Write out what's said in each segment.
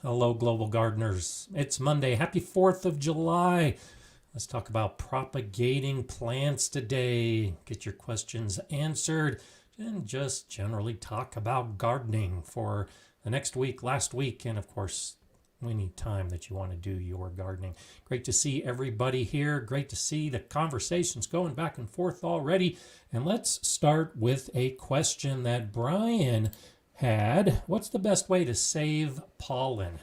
Hello, global gardeners. It's Monday. Happy 4th of July. Let's talk about propagating plants today. Get your questions answered and just generally talk about gardening for the next week, last week, and of course, any time that you want to do your gardening. Great to see everybody here. Great to see the conversations going back and forth already. And let's start with a question that Brian had. What's the best way to save pollen?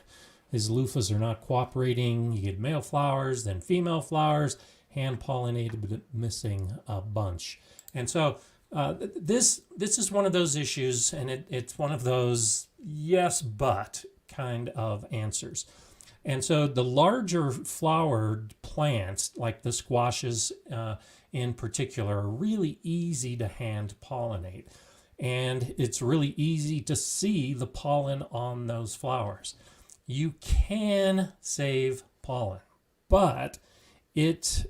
His loofahs are not cooperating. You get male flowers, then female flowers, hand pollinated, but missing a bunch. And so this is one of those issues, and it's one of those yes, but kind of answers. And so the larger flowered plants, like the squashes in particular, are really easy to hand pollinate. And it's really easy to see the pollen on those flowers. You can save pollen, but it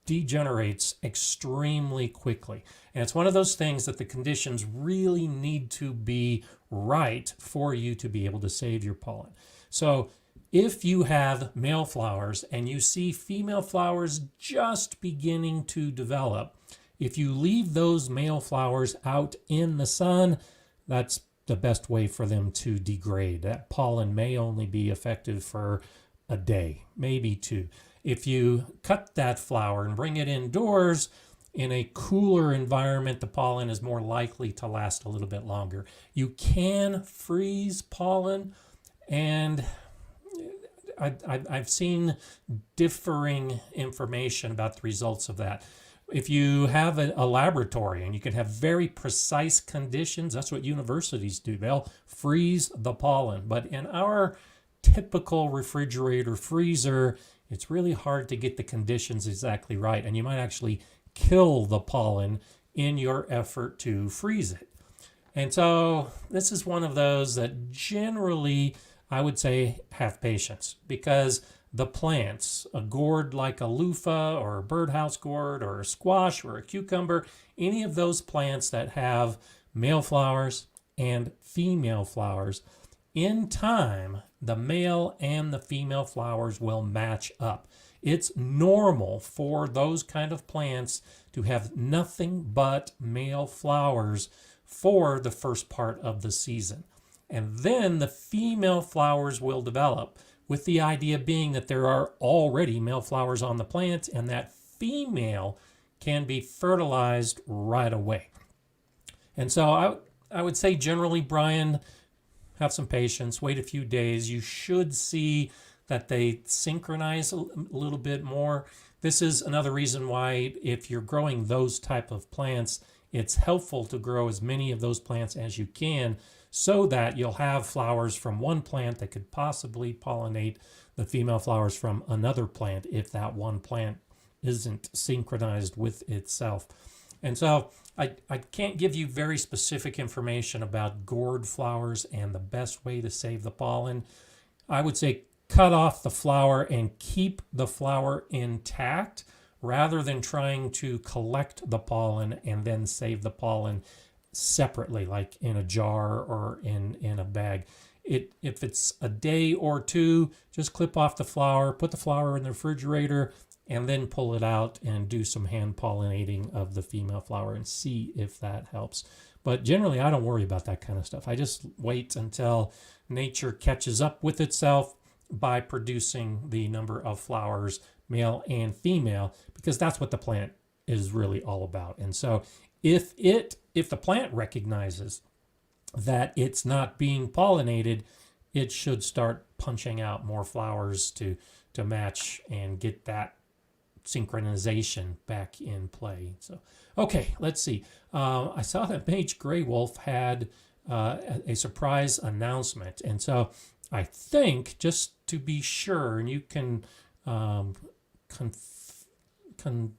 degenerates extremely quickly. And it's one of those things that the conditions really need to be right for you to be able to save your pollen. So if you have male flowers and you see female flowers just beginning to develop, if you leave those male flowers out in the sun, that's the best way for them to degrade. That pollen may only be effective for a day, maybe two. If you cut that flower and bring it indoors in a cooler environment, the pollen is more likely to last a little bit longer. You can freeze pollen, and I've seen differing information about the results of that. If you have a laboratory and you can have very precise conditions, that's what universities do. They'll freeze the pollen. But in our typical refrigerator freezer, it's really hard to get the conditions exactly right. And you might actually kill the pollen in your effort to freeze it. And so this is one of those that generally I would say have patience, because the plants, a gourd like a loofah or a birdhouse gourd or a squash or a cucumber, any of those plants that have male flowers and female flowers, in time, the male and the female flowers will match up. It's normal for those kind of plants to have nothing but male flowers for the first part of the season. And then the female flowers will develop, with the idea being that there are already male flowers on the plant and that female can be fertilized right away. And so I would say generally, Brian, have some patience, wait a few days. You should see that they synchronize a little bit more. This is another reason why if you're growing those type of plants, it's helpful to grow as many of those plants as you can, so that you'll have flowers from one plant that could possibly pollinate the female flowers from another plant if that one plant isn't synchronized with itself. And so I can't give you very specific information about gourd flowers and the best way to save the pollen. I would say cut off the flower and keep the flower intact rather than trying to collect the pollen and then save the pollen separately, like in a jar or in a bag. If it's a day or two, just clip off the flower, put the flower in the refrigerator, and then pull it out and do some hand pollinating of the female flower and see if that helps. But generally, I don't worry about that kind of stuff. I just wait until nature catches up with itself by producing the number of flowers, male and female, because that's what the plant is really all about. And so if the plant recognizes that it's not being pollinated, it should start punching out more flowers to match and get that synchronization back in play. So, okay, let's see. I saw that Mage Grey Wolf had a surprise announcement. And so I think, just to be sure, and you can confirm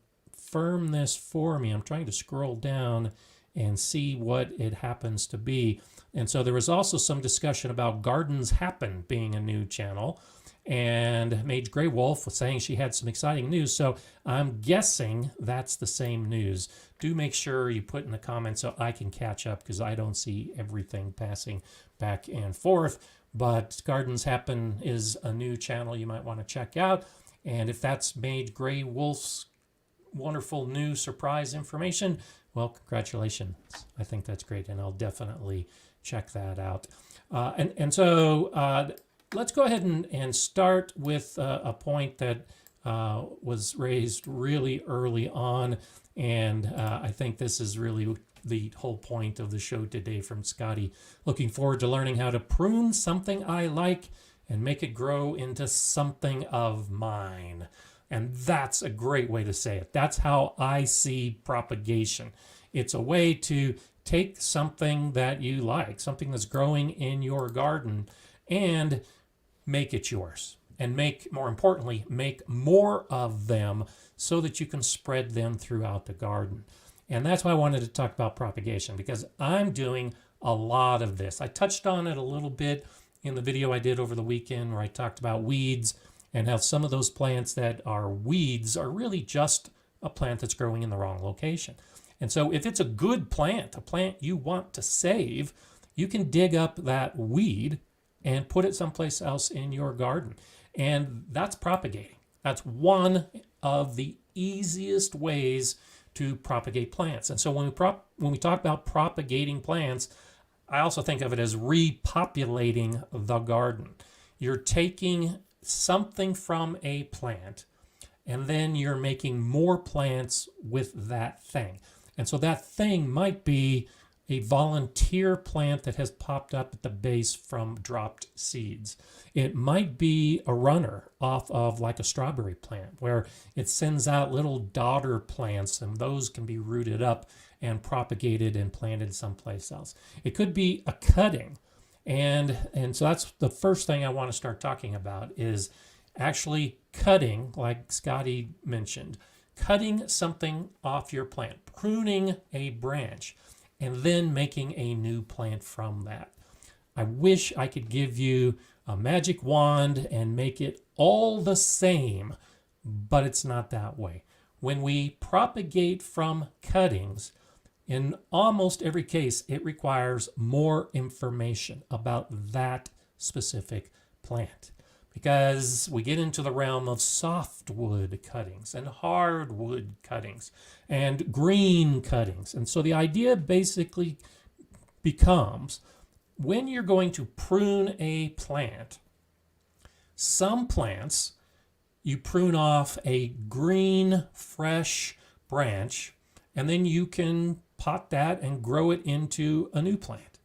this for me. I'm trying to scroll down and see what it happens to be. And so there was also some discussion about Gardens Happen being a new channel. and Mage Grey Wolf was saying she had some exciting news. So I'm guessing that's the same news. Do make sure you put in the comments so I can catch up, because I don't see everything passing back and forth. But Gardens Happen is a new channel you might want to check out. And if that's Mage Grey Wolf's wonderful new surprise information, well, congratulations. I think that's great, and I'll definitely check that out. So let's go ahead and start with a point that was raised really early on, and I think this is really the whole point of the show today from Scotty. Looking forward to learning how to prune something I like and make it grow into something of mine. And that's a great way to say it. That's how I see propagation. It's a way to take something that you like, something that's growing in your garden, and make it yours. And more importantly, make more of them so that you can spread them throughout the garden. And that's why I wanted to talk about propagation, because I'm doing a lot of this. I touched on it a little bit in the video I did over the weekend where I talked about weeds, and how some of those plants that are weeds are really just a plant that's growing in the wrong location. And so if it's a good plant, a plant you want to save, you can dig up that weed and put it someplace else in your garden. And that's propagating. That's one of the easiest ways to propagate plants. And so when we talk about propagating plants, I also think of it as repopulating the garden. You're taking something from a plant, and then you're making more plants with that thing. And so that thing might be a volunteer plant that has popped up at the base from dropped seeds. It might be a runner off of like a strawberry plant where it sends out little daughter plants, and those can be rooted up and propagated and planted someplace else. It could be a cutting. And so that's the first thing I want to start talking about, is actually cutting, like Scotty mentioned, cutting something off your plant, pruning a branch, and then making a new plant from that. I wish I could give you a magic wand and make it all the same, but it's not that way. When we propagate from cuttings, in almost every case, it requires more information about that specific plant, because we get into the realm of softwood cuttings and hardwood cuttings and green cuttings. And so the idea basically becomes, when you're going to prune a plant, some plants, you prune off a green, fresh branch, and then you can pot that and grow it into a new plant.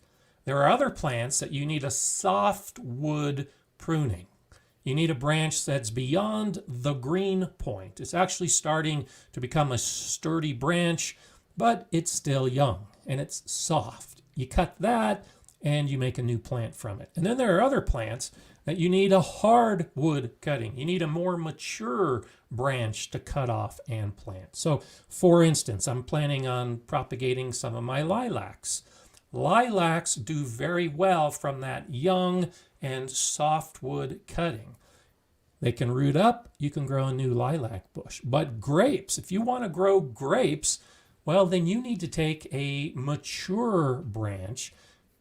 There are other plants that you need a softwood pruning. You need a branch that's beyond the green point. It's actually starting to become a sturdy branch, but it's still young and it's soft. You cut that and you make a new plant from it. And then there are other plants that you need a hardwood cutting. You need a more mature branch to cut off and plant. So for instance, I'm planning on propagating some of my lilacs. Lilacs do very well from that young and softwood cutting. They can root up, you can grow a new lilac bush. But grapes, if you want to grow grapes, well, then you need to take a mature branch,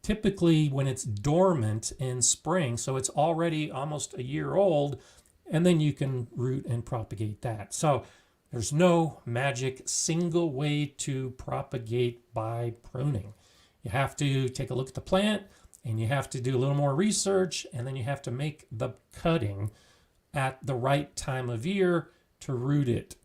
typically when it's dormant in spring, so it's already almost a year old, and then you can root and propagate that. So there's no magic single way to propagate by pruning. You have to take a look at the plant, and you have to do a little more research, and then you have to make the cutting at the right time of year to root it.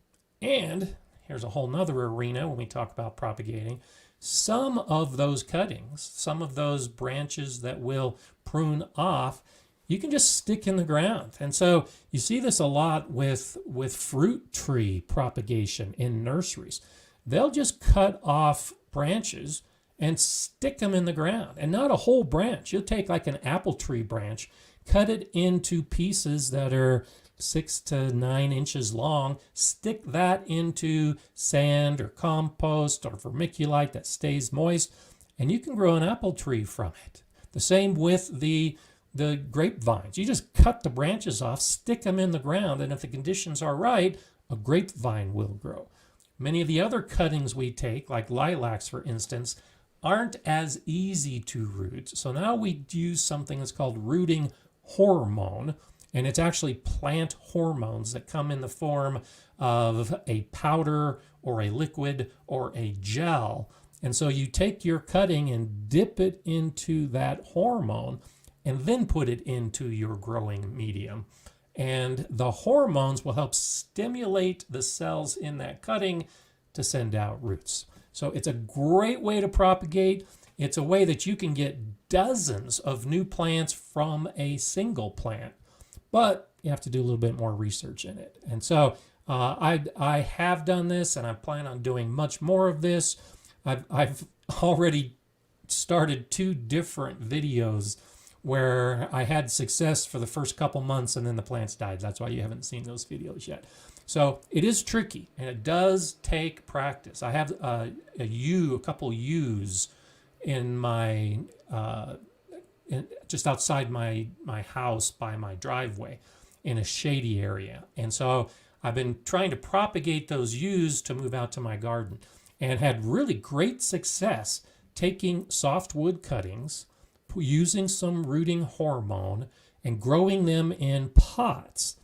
And here's a whole nother arena when we talk about propagating. Some of those cuttings, some of those branches that will prune off, you can just stick in the ground. And so you see this a lot with fruit tree propagation in nurseries. They'll just cut off branches and stick them in the ground, and not a whole branch. You'll take like an apple tree branch, cut it into pieces that are 6 to 9 inches long, stick that into sand or compost or vermiculite that stays moist, and you can grow an apple tree from it. The same with the the grapevines. You just cut the branches off, stick them in the ground, and if the conditions are right, a grapevine will grow. Many of the other cuttings we take, like lilacs for instance, aren't as easy to root. So now we use something that's called rooting hormone, and it's actually plant hormones that come in the form of a powder or a liquid or a gel. And so you take your cutting and dip it into that hormone and then put it into your growing medium. And the hormones will help stimulate the cells in that cutting to send out roots. So it's a great way to propagate. It's a way that you can get dozens of new plants from a single plant, but you have to do a little bit more research in it. And so I have done this, and I plan on doing much more of this. I've already started 2 different videos where I had success for the first couple months and then the plants died. That's why you haven't seen those videos yet. So it is tricky, and it does take practice. I have a couple U's in my just outside my house by my driveway in a shady area. And so I've been trying to propagate those U's to move out to my garden, and had really great success taking softwood cuttings, using some rooting hormone, and growing them in pots.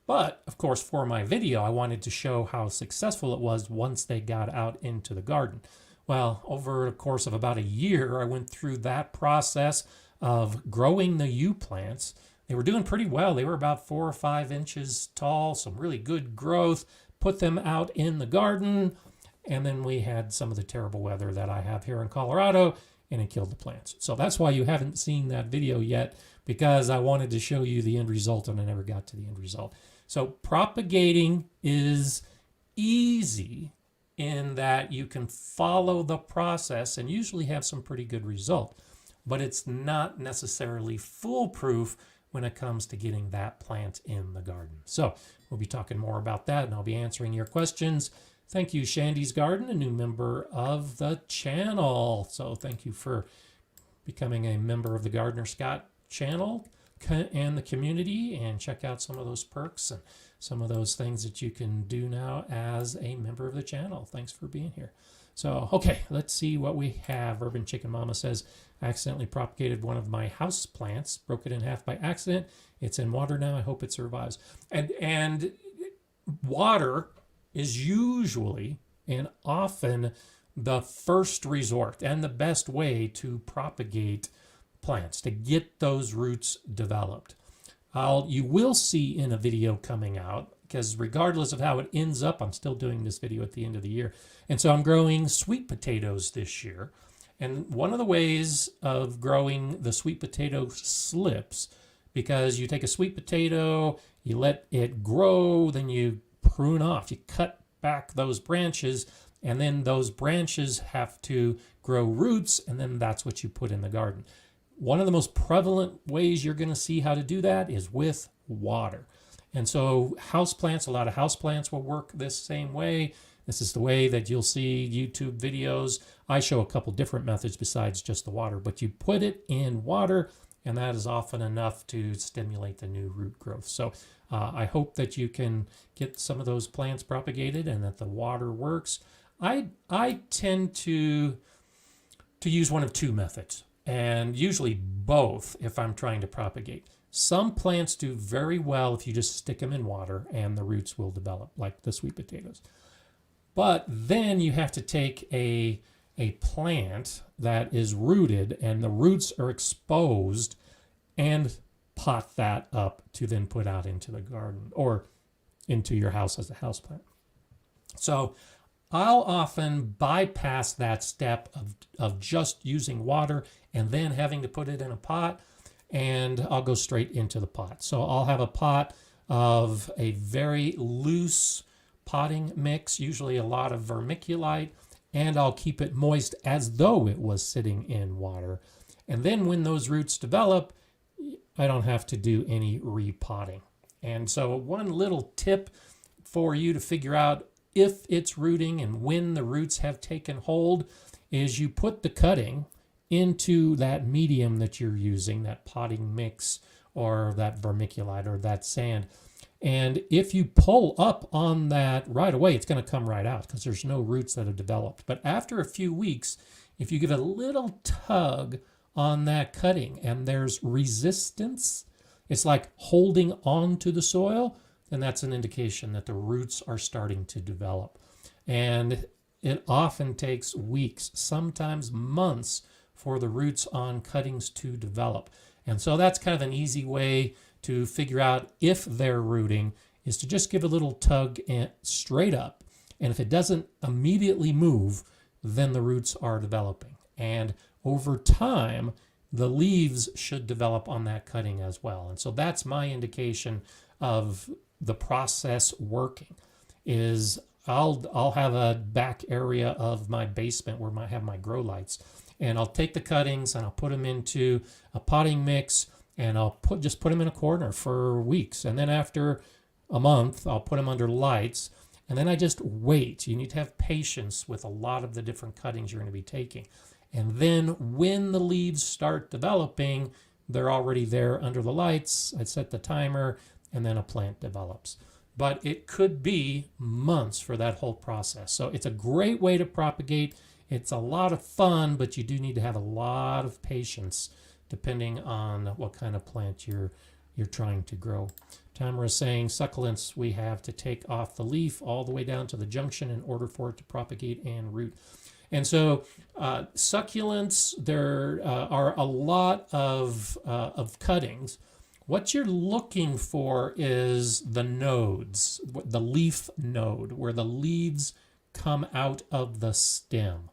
But of course, for my video, I wanted to show how successful it was once they got out into the garden. Well, over the course of about a year, I went through that process of growing the U plants. They were doing pretty well. They were about 4 or 5 inches tall, some really good growth. Put them out in the garden, and then we had some of the terrible weather that I have here in Colorado, and it killed the plants. So that's why you haven't seen that video yet, because I wanted to show you the end result, and I never got to the end result. So propagating is easy in that you can follow the process and usually have some pretty good result, but it's not necessarily foolproof when it comes to getting that plant in the garden. So we'll be talking more about that, and I'll be answering your questions. Thank you, Shandy's Garden, a new member of the channel. So thank you for becoming a member of the Gardener Scott channel and the community, and check out some of those perks and some of those things that you can do now as a member of the channel. Thanks for being here. So, okay, let's see what we have. Urban Chicken Mama says, I accidentally propagated one of my house plants, broke it in half by accident. It's in water now. I hope it survives. And water is usually and often the first resort and the best way to propagate plants, to get those roots developed. You will see in a video coming out, because regardless of how it ends up, I'm still doing this video at the end of the year. And so I'm growing sweet potatoes this year. And one of the ways of growing the sweet potato slips, because you take a sweet potato, you let it grow, then you prune off, you cut back those branches, and then those branches have to grow roots, and then that's what you put in the garden. One of the most prevalent ways you're going to see how to do that is with water. And so houseplants, a lot of houseplants will work this same way. This is the way that you'll see YouTube videos. I show a couple different methods besides just the water, but you put it in water, and that is often enough to stimulate the new root growth. So I hope that you can get some of those plants propagated and that the water works. I tend to use one of 2 methods, and usually both if I'm trying to propagate. Some plants do very well if you just stick them in water and the roots will develop, like the sweet potatoes. But then you have to take a plant that is rooted and the roots are exposed and pot that up to then put out into the garden or into your house as a house plant. So I'll often bypass that step of just using water and then having to put it in a pot, and I'll go straight into the pot. So I'll have a pot of a very loose potting mix, usually a lot of vermiculite, and I'll keep it moist as though it was sitting in water. And then when those roots develop, I don't have to do any repotting. And so one little tip for you to figure out if it's rooting and when the roots have taken hold is you put the cutting into that medium that you're using, that potting mix or that vermiculite or that sand. And if you pull up on that right away, it's going to come right out because there's no roots that have developed. But after a few weeks, if you give a little tug on that cutting and there's resistance, it's like holding on to the soil, then that's an indication that the roots are starting to develop. And it often takes weeks, sometimes months, for the roots on cuttings to develop. And so that's kind of an easy way to figure out if they're rooting, is to just give a little tug and straight up. And if it doesn't immediately move, then the roots are developing. And over time, the leaves should develop on that cutting as well. And so that's my indication of the process working. Is I'll have a back area of my basement where I have my grow lights, and I'll take the cuttings and I'll put them into a potting mix, and I'll just put them in a corner for weeks. And then after a month, I'll put them under lights, and then I just wait. You need to have patience with a lot of the different cuttings you're going to be taking. And then when the leaves start developing, they're already there under the lights. I set the timer, and then a plant develops. But it could be months for that whole process. So it's a great way to propagate. It's a lot of fun, but you do need to have a lot of patience depending on what kind of plant you're trying to grow. Tamara is saying succulents we have to take off the leaf all the way down to the junction in order for it to propagate and root. And so succulents, there are a lot of cuttings. What you're looking for is the nodes, the leaf node, where the leaves come out of the stem.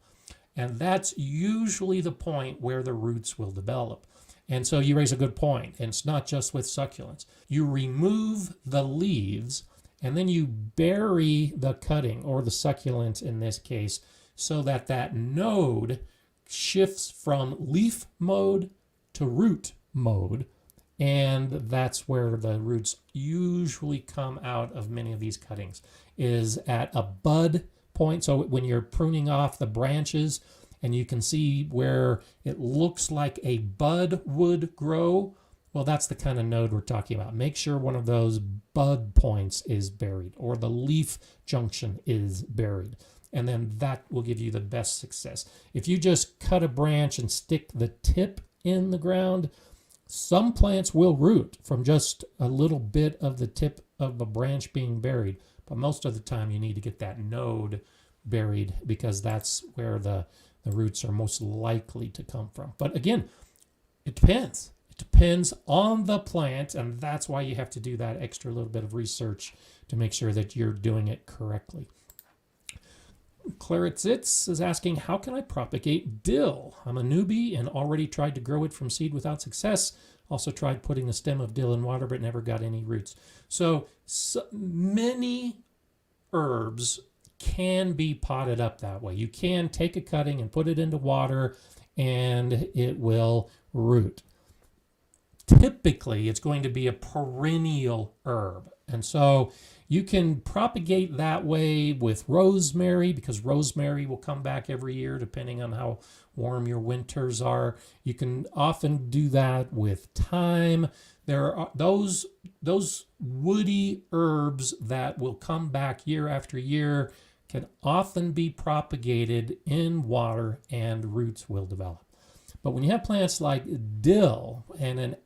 And that's usually the point where the roots will develop. And so you raise a good point. And it's not just with succulents. You remove the leaves, and then you bury the cutting, or the succulent in this case, so that that node shifts from leaf mode to root mode. And that's where the roots usually come out of many of these cuttings, is at a bud point. So when you're pruning off the branches and you can see where it looks like a bud would grow, well, that's the kind of node we're talking about. Make sure one of those bud points is buried, or the leaf junction is buried. And then that will give you the best success. If you just cut a branch and stick the tip in the ground, some plants will root from just a little bit of the tip of a branch being buried. But most of the time you need to get that node buried, because that's where the roots are most likely to come from. But again, it depends. It depends on the plant, and that's why you have to do that extra little bit of research to make sure that you're doing it correctly. Claritzitz is asking, how can I propagate dill? I'm a newbie and already tried to grow it from seed without success. Also tried putting the stem of dill in water, but never got any roots. So many herbs can be potted up that way. You can take a cutting and put it into water, and it will root. Typically, it's going to be a perennial herb. And so you can propagate that way with rosemary, because rosemary will come back every year depending on how warm your winters are. You can often do that with thyme. There are those woody herbs that will come back year after year, can often be propagated in water, and roots will develop. But when you have plants like dill and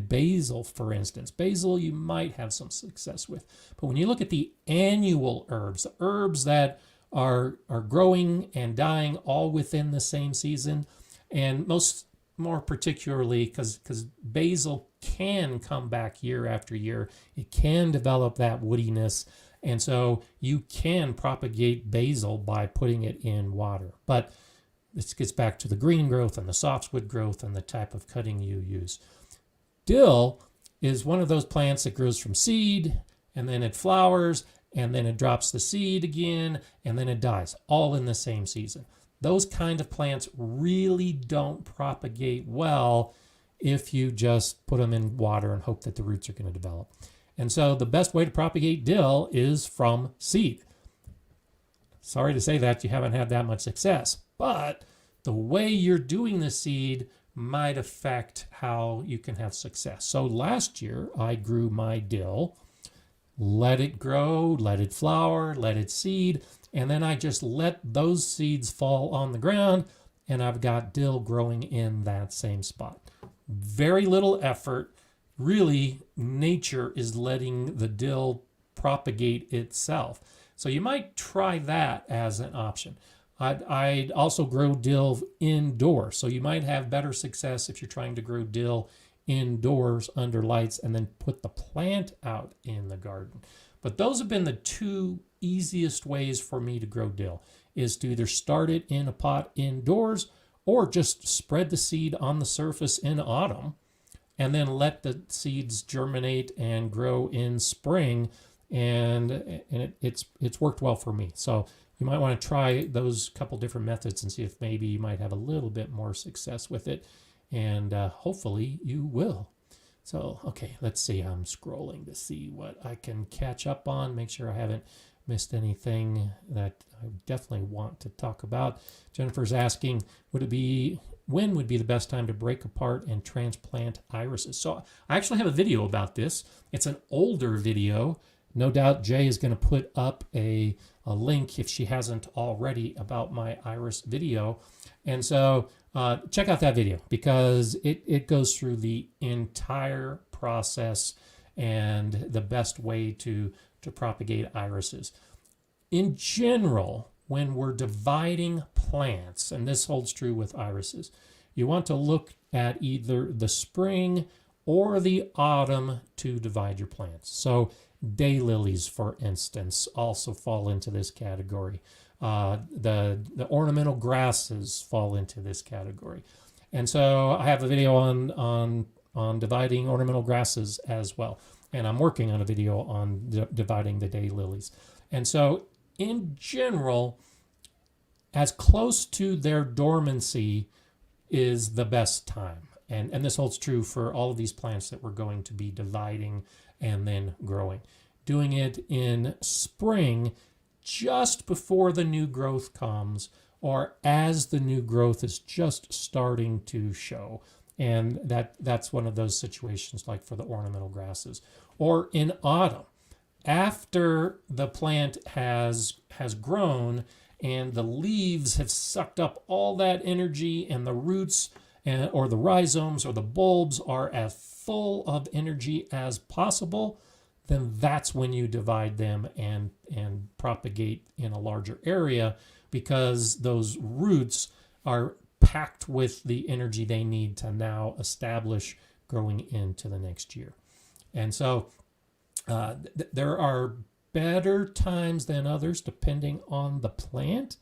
basil, for instance, basil you might have some success with. But when you look at the annual herbs, the herbs that are growing and dying all within the same season, and more particularly because basil can come back year after year, it can develop that woodiness, and so you can propagate basil by putting it in water. But this gets back to the green growth and the softwood growth and the type of cutting you use. Dill is one of those plants that grows from seed, and then it flowers, and then it drops the seed again, and then it dies, all in the same season. Those kind of plants really don't propagate well if you just put them in water and hope that the roots are going to develop. And so the best way to propagate dill is from seed. Sorry to say that you haven't had that much success, but the way you're doing the seed might affect how you can have success. So last year I grew my dill, let it grow, let it flower, let it seed, and then I just let those seeds fall on the ground, and I've got dill growing in that same spot. Very little effort. Really, nature is letting the dill propagate itself. So you might try that as an option. I'd also grow dill indoors. So you might have better success if you're trying to grow dill indoors under lights and then put the plant out in the garden. But those have been the two easiest ways for me to grow dill, is to either start it in a pot indoors or just spread the seed on the surface in autumn and then let the seeds germinate and grow in spring. And it's worked well for me. So you might want to try those couple different methods and see if maybe you might have a little bit more success with it. And hopefully you will. So, okay, let's see. I'm scrolling to see what I can catch up on, make sure I haven't missed anything that I definitely want to talk about. Jennifer's asking, when would be the best time to break apart and transplant irises? So I actually have a video about this. It's an older video. No doubt Jay is going to put up a link, if she hasn't already, about my iris video. And so check out that video, because it goes through the entire process and the best way to propagate irises. In general, when we're dividing plants, and this holds true with irises, you want to look at either the spring or the autumn to divide your plants. So daylilies, for instance, also fall into this category. The ornamental grasses fall into this category. And so I have a video on dividing ornamental grasses as well. And I'm working on a video on dividing the daylilies. And so in general, as close to their dormancy is the best time. And this holds true for all of these plants that we're going to be dividing and then growing. Doing it in spring, just before the new growth comes, or as the new growth is just starting to show. And that's one of those situations, like for the ornamental grasses. Or in autumn, after the plant has grown and the leaves have sucked up all that energy, and the roots or the rhizomes or the bulbs are as full of energy as possible, then that's when you divide them and propagate in a larger area, because those roots are packed with the energy they need to now establish growing into the next year. And so there are better times than others depending on the plant,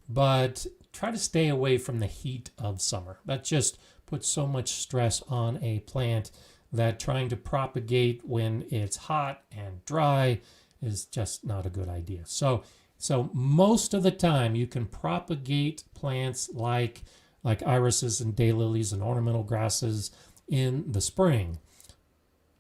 but try to stay away from the heat of summer. That just puts so much stress on a plant that trying to propagate when it's hot and dry is just not a good idea. So most of the time you can propagate plants like irises and daylilies and ornamental grasses in the spring.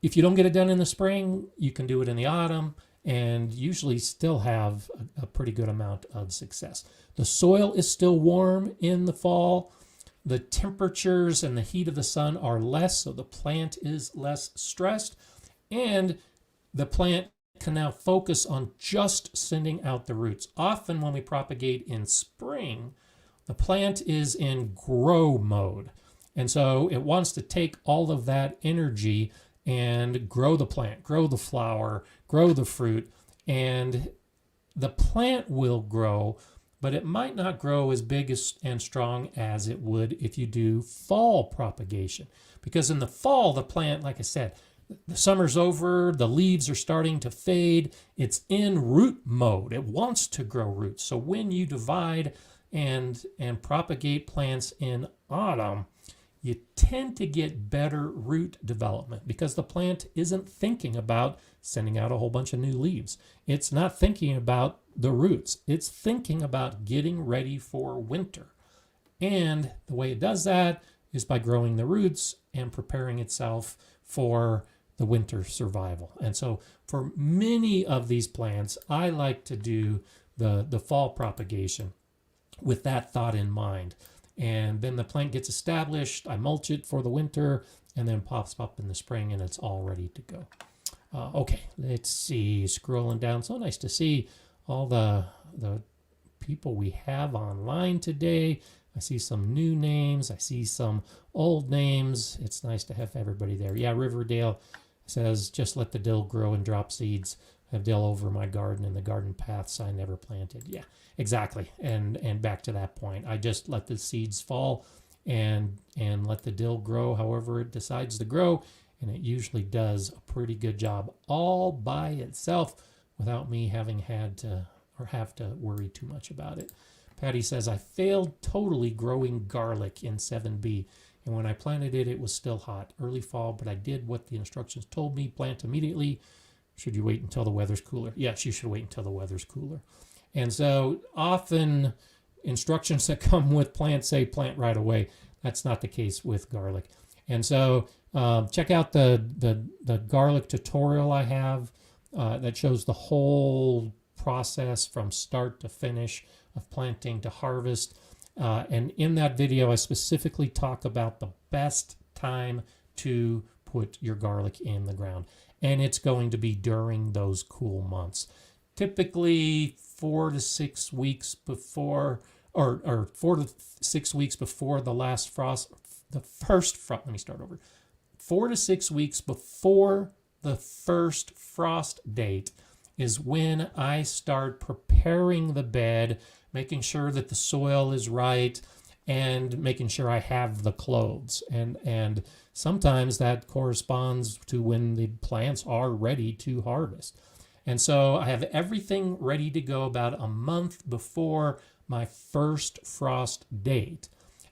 If you don't get it done in the spring, you can do it in the autumn and usually still have a pretty good amount of success. The soil is still warm in the fall. The temperatures and the heat of the sun are less, so the plant is less stressed, and the plant can now focus on just sending out the roots. Often when we propagate in spring, the plant is in grow mode, and so it wants to take all of that energy and grow the plant, grow the flower, grow the fruit, and the plant will grow, but it might not grow as big and strong as it would if you do fall propagation. Because in the fall, the plant, like I said, the summer's over, the leaves are starting to fade, it's in root mode, it wants to grow roots. So when you divide and propagate plants in autumn, you tend to get better root development because the plant isn't thinking about sending out a whole bunch of new leaves. It's not thinking about the roots. It's thinking about getting ready for winter. And the way it does that is by growing the roots and preparing itself for the winter survival. And so for many of these plants, I like to do the fall propagation with that thought in mind. And then the plant gets established. I mulch it for the winter and then pops up in the spring and it's all ready to go. Okay, let's see. Scrolling down. So nice to see all the people we have online today. I see some new names. I see some old names. It's nice to have everybody there. Yeah, Riverdale says, just let the dill grow and drop seeds. I have dill over my garden and the garden paths I never planted. Yeah, exactly. And back to that point, I just let the seeds fall and let the dill grow however it decides to grow. And it usually does a pretty good job all by itself without me having had to or have to worry too much about it. Patty says, I failed totally growing garlic in 7B. And when I planted it, it was still hot. Early fall, but I did what the instructions told me. Plant immediately. Should you wait until the weather's cooler? Yes, you should wait until the weather's cooler. And so often instructions that come with plants say plant right away. That's not the case with garlic. And so check out the garlic tutorial I have that shows the whole process from start to finish of planting to harvest. And in that video, I specifically talk about the best time to put your garlic in the ground. And it's going to be during those cool months. Typically 4 to 6 weeks before, or 4 to 6 weeks before the last frost, the first frost, let me start over. 4 to 6 weeks before the first frost date is when I start preparing the bed, making sure that the soil is right, and making sure I have the clothes. And sometimes that corresponds to when the plants are ready to harvest. And so I have everything ready to go about a month before my first frost date.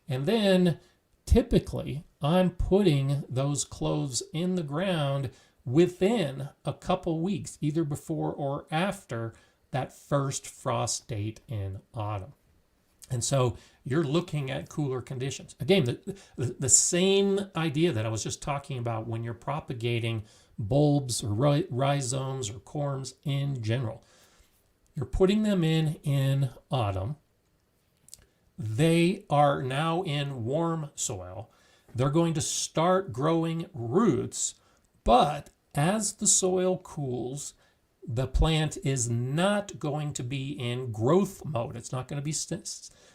And then typically I'm putting those clothes in the ground within a couple weeks, either before or after that first frost date in autumn. And so you're looking at cooler conditions. Again, the same idea that I was just talking about when you're propagating bulbs or rhizomes or corms in general. You're putting them in autumn. They are now in warm soil. They're going to start growing roots, but as the soil cools, the plant is not going to be in growth mode. It's not going to be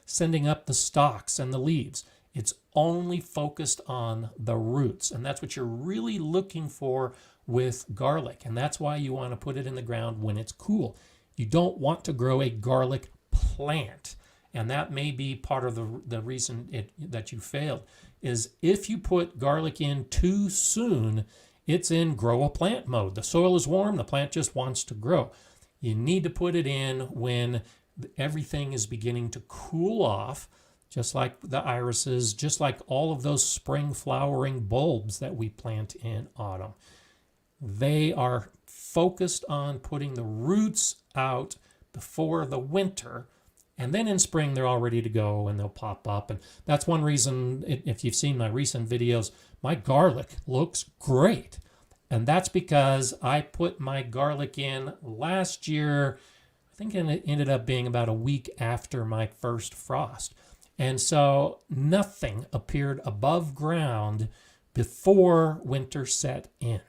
sending up the stalks and the leaves. It's only focused on the roots. And that's what you're really looking for with garlic. And that's why you want to put it in the ground when it's cool. You don't want to grow a garlic plant. And that may be part of the reason that you failed, is if you put garlic in too soon, it's in grow a plant mode. The soil is warm, the plant just wants to grow. You need to put it in when everything is beginning to cool off, just like the irises, just like all of those spring flowering bulbs that we plant in autumn. They are focused on putting the roots out before the winter. And then in spring, they're all ready to go and they'll pop up. And that's one reason, if you've seen my recent videos, my garlic looks great. And that's because I put my garlic in last year. I think it ended up being about a week after my first frost. And so nothing appeared above ground before winter set in,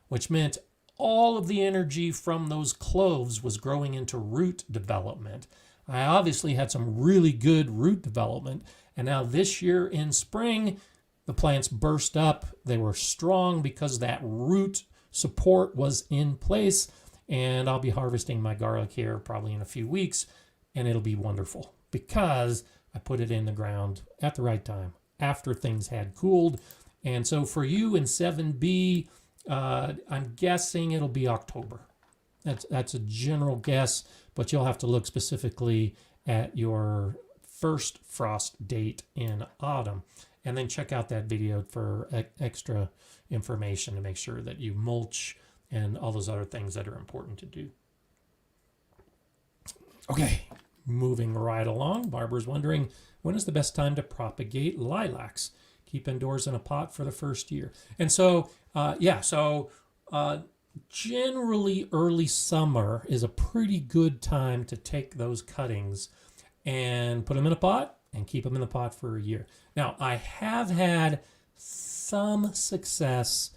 which meant all of the energy from those cloves was growing into root development. I obviously had some really good root development. And now this year in spring, the plants burst up. They were strong because that root support was in place. And I'll be harvesting my garlic here probably in a few weeks. And it'll be wonderful because I put it in the ground at the right time after things had cooled. And so for you in 7B, I'm guessing it'll be October. That's a general guess, but you'll have to look specifically at your first frost date in autumn. And then check out that video for extra information to make sure that you mulch and all those other things that are important to do. Okay, moving right along. Barbara's wondering, when is the best time to propagate lilacs? Keep indoors in a pot for the first year. And so, generally early summer is a pretty good time to take those cuttings and put them in a pot and keep them in the pot for a year. Now, I have had some success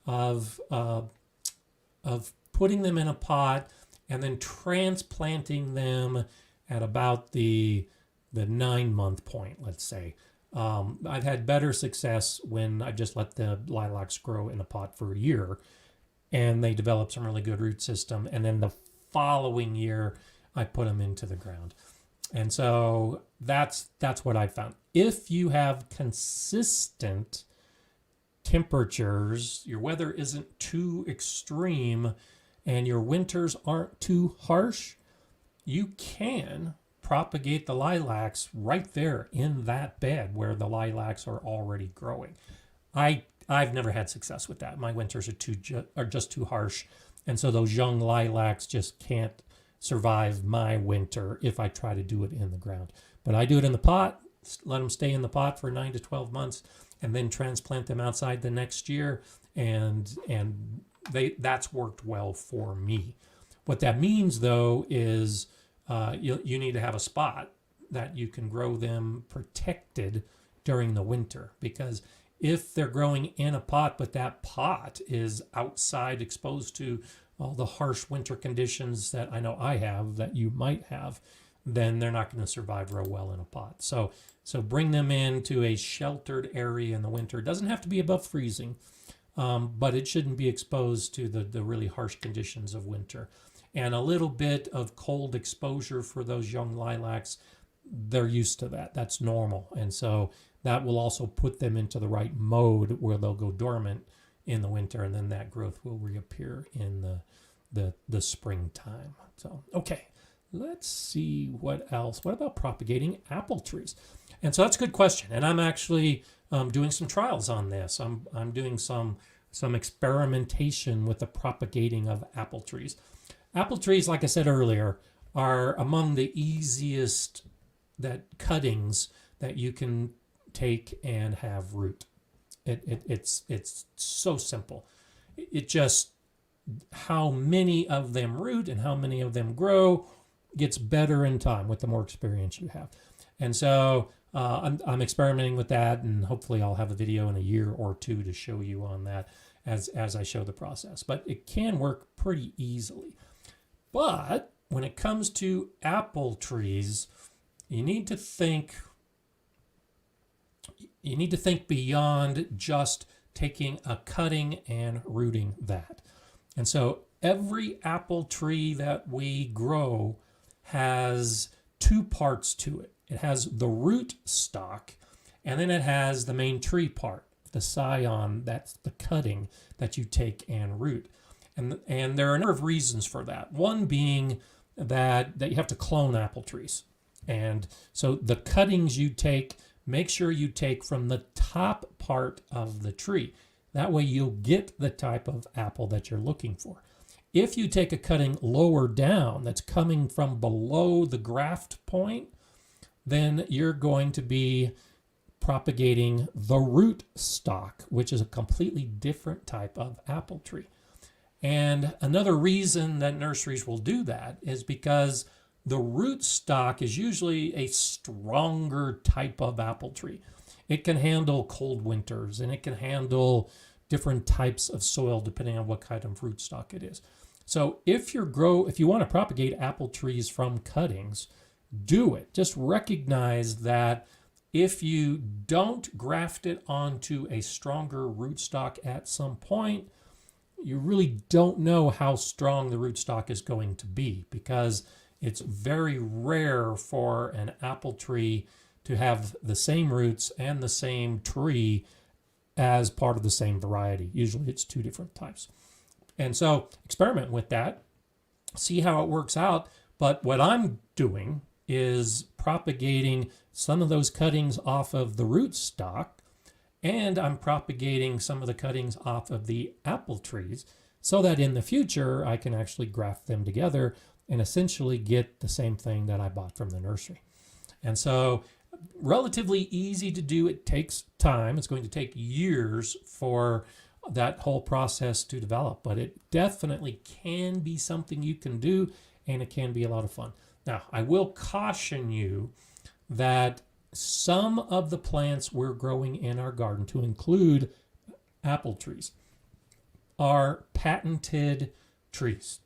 of putting them in a pot and then transplanting them at about the 9-month point, let's say. I've had better success when I just let the lilacs grow in a pot for a year and they develop some really good root system. And then the following year, I put them into the ground. And so that's what I found. If you have consistent temperatures, your weather isn't too extreme, and your winters aren't too harsh, you can propagate the lilacs right there in that bed where the lilacs are already growing. I've never had success with that. My winters are just too harsh, and so those young lilacs just can't survive my winter if I try to do it in the ground. But I do it in the pot, let them stay in the pot for 9 to 12 months, and then transplant them outside the next year, and that's worked well for me. What that means, though, is you need to have a spot that you can grow them protected during the winter, because if they're growing in a pot, but that pot is outside exposed to all the harsh winter conditions that I know I have, that you might have, then they're not going to survive real well in a pot. So bring them into a sheltered area in the winter. It doesn't have to be above freezing, but it shouldn't be exposed to the really harsh conditions of winter. And a little bit of cold exposure for those young lilacs, they're used to that. That's normal. And so that will also put them into the right mode where they'll go dormant in the winter, and then that growth will reappear in the springtime. So, okay, let's see what else. What about propagating apple trees? And so that's a good question. And I'm actually doing some trials on this. I'm doing some experimentation with the propagating of apple trees. Apple trees, like I said earlier, are among the easiest cuttings that you can take and have root. It's so simple. It just, how many of them root and how many of them grow gets better in time with the more experience you have. And so I'm experimenting with that, and hopefully I'll have a video in a year or two to show you on that as I show the process. But it can work pretty easily. But when it comes to apple trees, you need to think beyond just taking a cutting and rooting that. And so every apple tree that we grow has two parts to it. It has the root stock, and then it has the main tree part, the scion, that's the cutting that you take and root. And there are a number of reasons for that. One being that you have to clone apple trees. And so the cuttings you take, make sure you take from the top part of the tree. That way you'll get the type of apple that you're looking for. If you take a cutting lower down that's coming from below the graft point, then you're going to be propagating the root stock, which is a completely different type of apple tree. And another reason that nurseries will do that is because the root stock is usually a stronger type of apple tree. It can handle cold winters, and it can handle different types of soil depending on what kind of root stock it is. So if you want to propagate apple trees from cuttings, do it. Just recognize that if you don't graft it onto a stronger rootstock at some point, you really don't know how strong the rootstock is going to be, because it's very rare for an apple tree to have the same roots and the same tree as part of the same variety. Usually it's two different types. And so experiment with that, see how it works out. But what I'm doing is propagating some of those cuttings off of the rootstock, and I'm propagating some of the cuttings off of the apple trees so that in the future I can actually graft them together and essentially get the same thing that I bought from the nursery. And so relatively easy to do. It takes time. It's going to take years for that whole process to develop, but it definitely can be something you can do, and it can be a lot of fun. Now, I will caution you that some of the plants we're growing in our garden, to include apple trees, are patented trees.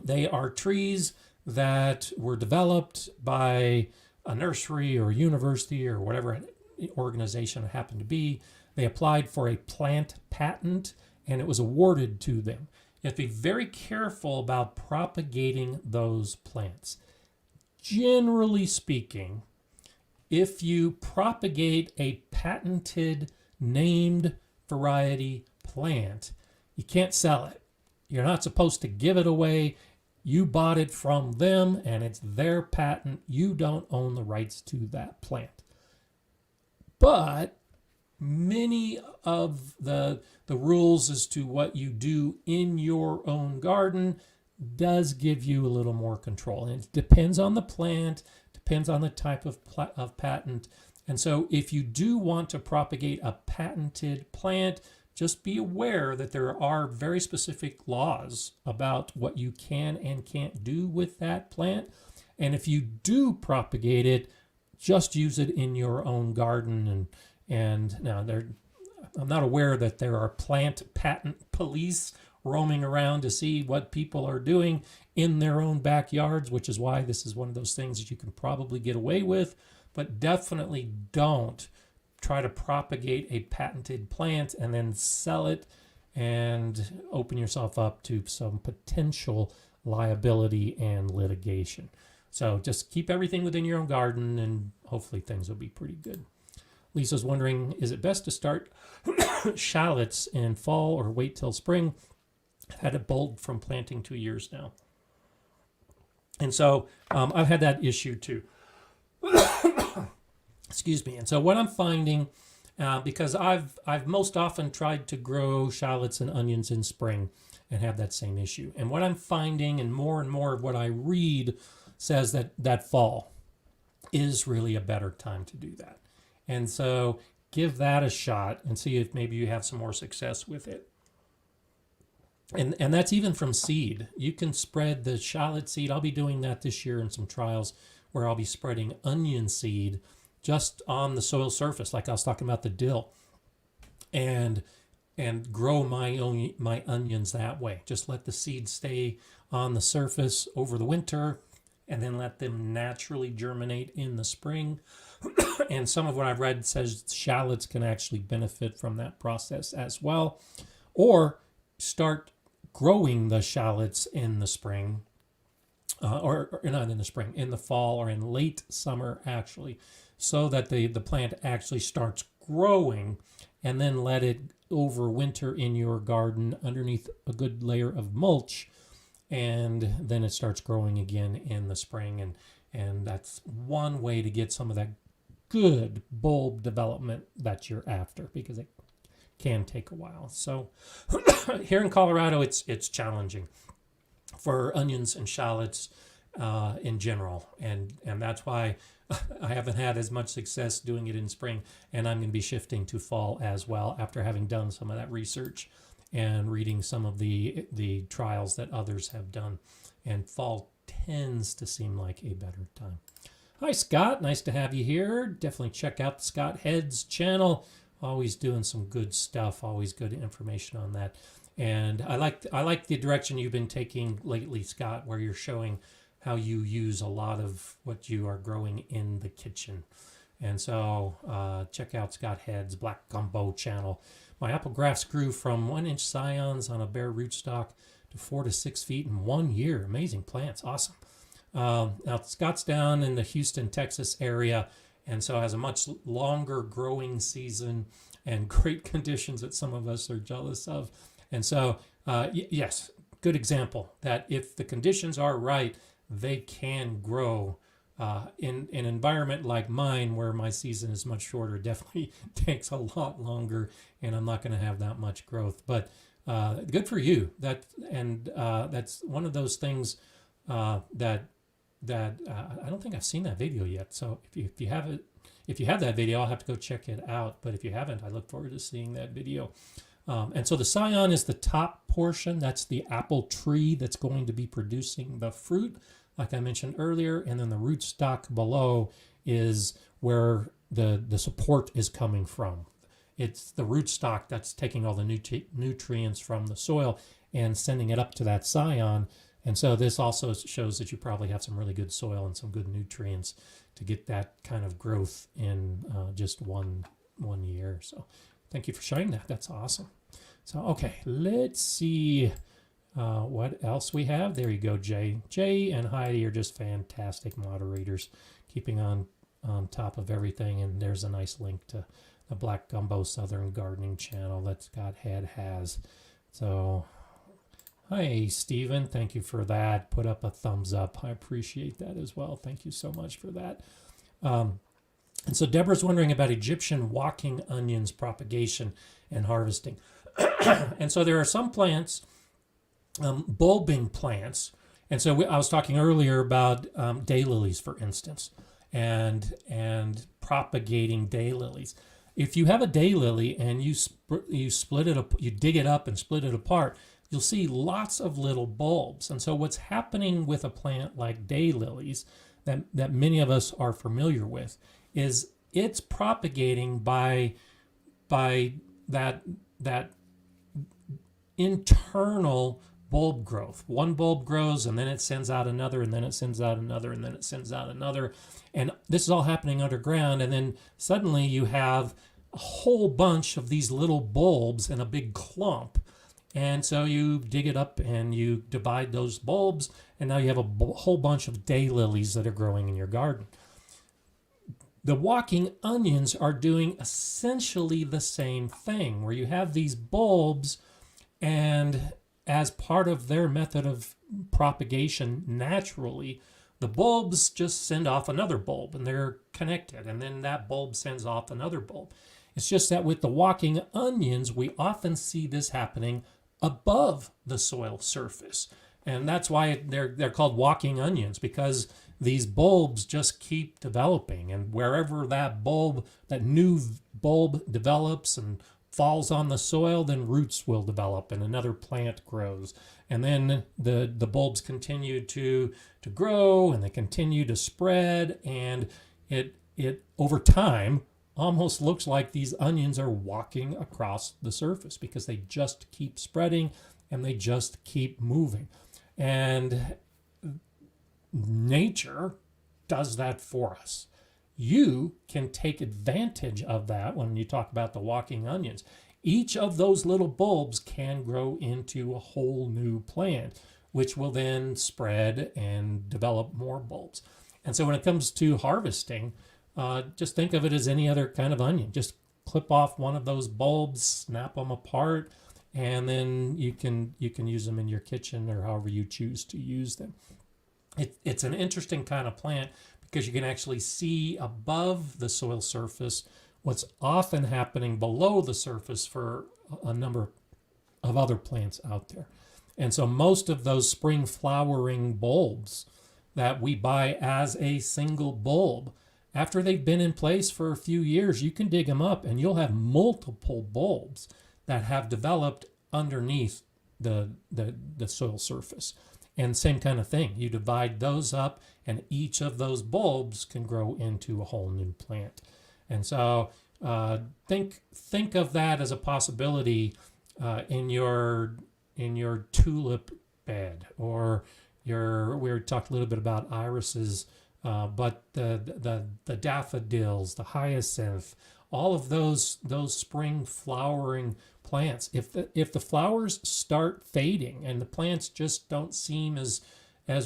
They are trees that were developed by a nursery or a university or whatever organization it happened to be. They applied for a plant patent and it was awarded to them. You have to be very careful about propagating those plants. Generally speaking, if you propagate a patented named variety plant, you can't sell it. You're not supposed to give it away. You bought it from them and it's their patent. You don't own the rights to that plant. But many of the rules as to what you do in your own garden does give you a little more control. And it depends on the plant, depends on the type of patent. And so if you do want to propagate a patented plant, just be aware that there are very specific laws about what you can and can't do with that plant. And if you do propagate it, just use it in your own garden. And now I'm not aware that there are plant patent police roaming around to see what people are doing in their own backyards, which is why this is one of those things that you can probably get away with, but definitely don't try to propagate a patented plant and then sell it and open yourself up to some potential liability and litigation. So just keep everything within your own garden and hopefully things will be pretty good. Lisa's wondering, is it best to start shallots in fall or wait till spring? I've had it bulb from planting 2 years now. And so I've had that issue too. Excuse me. And so what I'm finding, because I've most often tried to grow shallots and onions in spring and have that same issue. And what I'm finding, and more of what I read says that fall is really a better time to do that. And so give that a shot and see if maybe you have some more success with it. And that's even from seed. You can spread the shallot seed. I'll be doing that this year in some trials where I'll be spreading onion seed just on the soil surface, like I was talking about the dill, and grow my onions that way. Just let the seed stay on the surface over the winter and then let them naturally germinate in the spring. And some of what I've read says shallots can actually benefit from that process as well. Or start growing the shallots in the spring, or not in the spring, in the fall or in late summer actually, so that the plant actually starts growing, and then let it overwinter in your garden underneath a good layer of mulch, and then it starts growing again in the spring. And that's one way to get some of that good bulb development that you're after, because it can take a while. So here in Colorado, it's challenging for onions and shallots in general, and that's why I haven't had as much success doing it in spring, and I'm going to be shifting to fall as well after having done some of that research and reading some of the trials that others have done. And fall tends to seem like a better time. Hi, Scott. Nice to have you here. Definitely check out the Scott Heads channel. Always doing some good stuff. Always good information on that. And I like the direction you've been taking lately, Scott, where you're showing how you use a lot of what you are growing in the kitchen. And so check out Scott Head's Black Gumbo channel. My apple grafts grew from 1-inch scions on a bare rootstock to 4 to 6 feet in 1 year. Amazing plants. Awesome. Now, Scott's down in the Houston, Texas area, and so has a much longer growing season and great conditions that some of us are jealous of. And so, yes, good example that if the conditions are right, they can grow. In an environment like mine, where my season is much shorter, definitely takes a lot longer, and I'm not going to have that much growth. But good for you. That's one of those things that I don't think I've seen that video yet. So if you have that video, I'll have to go check it out. But if you haven't, I look forward to seeing that video. And so the scion is the top portion. That's the apple tree that's going to be producing the fruit, like I mentioned earlier. And then the rootstock below is where the support is coming from. It's the rootstock that's taking all the nutrients from the soil and sending it up to that scion. And so this also shows that you probably have some really good soil and some good nutrients to get that kind of growth in just one year. So thank you for sharing that. That's awesome. So, okay, let's see what else we have. There you go, Jay. Jay and Heidi are just fantastic moderators, keeping on top of everything. And there's a nice link to the Black Gumbo Southern Gardening channel that Scott has. So, hi, Stephen. Thank you for that. Put up a thumbs up. I appreciate that as well. Thank you so much for that. And so Deborah's wondering about Egyptian walking onions propagation and harvesting. And so there are some plants, bulbing plants. And so I was talking earlier about daylilies, for instance, and propagating daylilies. If you have a daylily and you split it up, you dig it up and split it apart, you'll see lots of little bulbs. And so what's happening with a plant like daylilies that many of us are familiar with is it's propagating by that internal bulb growth. One bulb grows and then it sends out another, and then it sends out another, and then it sends out another. And this is all happening underground. And then suddenly you have a whole bunch of these little bulbs in a big clump. And so you dig it up and you divide those bulbs, and now you have a whole bunch of daylilies that are growing in your garden. The walking onions are doing essentially the same thing, where you have these bulbs, and as part of their method of propagation naturally, the bulbs just send off another bulb, and they're connected, and then that bulb sends off another bulb. It's just that with the walking onions, we often see this happening above the soil surface. And that's why they're called walking onions, because these bulbs just keep developing, and wherever that new bulb develops and falls on the soil, then roots will develop and another plant grows. And then the bulbs continue to grow, and they continue to spread, and it over time almost looks like these onions are walking across the surface, because they just keep spreading and they just keep moving. And nature does that for us. You can take advantage of that when you talk about the walking onions. Each of those little bulbs can grow into a whole new plant, which will then spread and develop more bulbs. And so when it comes to harvesting, just think of it as any other kind of onion. Just clip off one of those bulbs, snap them apart, and then you can use them in your kitchen or however you choose to use them. It's an interesting kind of plant because you can actually see above the soil surface what's often happening below the surface for a number of other plants out there. And so most of those spring flowering bulbs that we buy as a single bulb, after they've been in place for a few years, you can dig them up and you'll have multiple bulbs that have developed underneath the soil surface. And same kind of thing. You divide those up, and each of those bulbs can grow into a whole new plant. And so think of that as a possibility in your tulip bed, or we talked a little bit about irises, but the daffodils, the hyacinth, all of those spring flowering plants, if the flowers start fading and the plants just don't seem as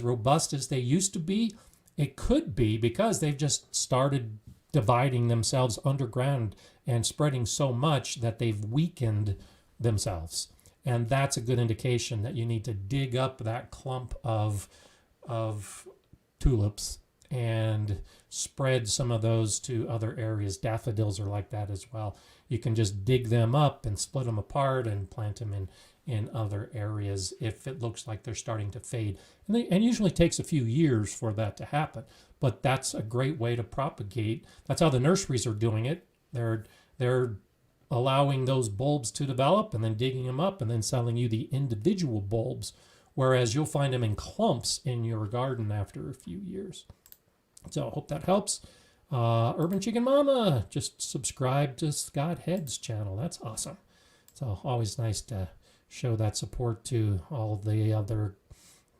robust as they used to be, it could be because they've just started dividing themselves underground and spreading so much that they've weakened themselves. And that's a good indication that you need to dig up that clump of tulips and spread some of those to other areas. Daffodils are like that as well. You can just dig them up and split them apart and plant them in other areas if it looks like they're starting to fade. And usually takes a few years for that to happen. But that's a great way to propagate. That's how the nurseries are doing it. They're allowing those bulbs to develop and then digging them up and then selling you the individual bulbs, whereas you'll find them in clumps in your garden after a few years. So I hope that helps. Urban Chicken Mama, just subscribe to Scott Head's channel. That's awesome. So always nice to show that support to all the other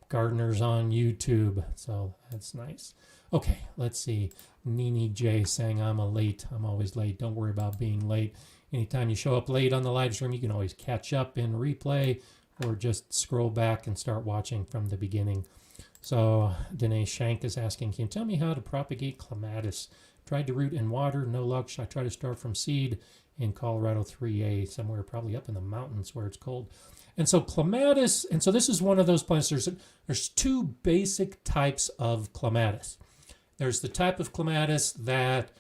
gardeners on YouTube. So that's nice. Okay, let's see. Nini J saying I'm always late. Don't worry about being late. Anytime you show up late on the live stream, you can always catch up in replay or just scroll back and start watching from the beginning. So Danae Shank is asking, can you tell me how to propagate Clematis? Tried to root in water, no luck. Should I try to start from seed in Colorado 3A, somewhere probably up in the mountains where it's cold? And so Clematis, and so this is one of those plants, there's two basic types of Clematis. There's the type of Clematis that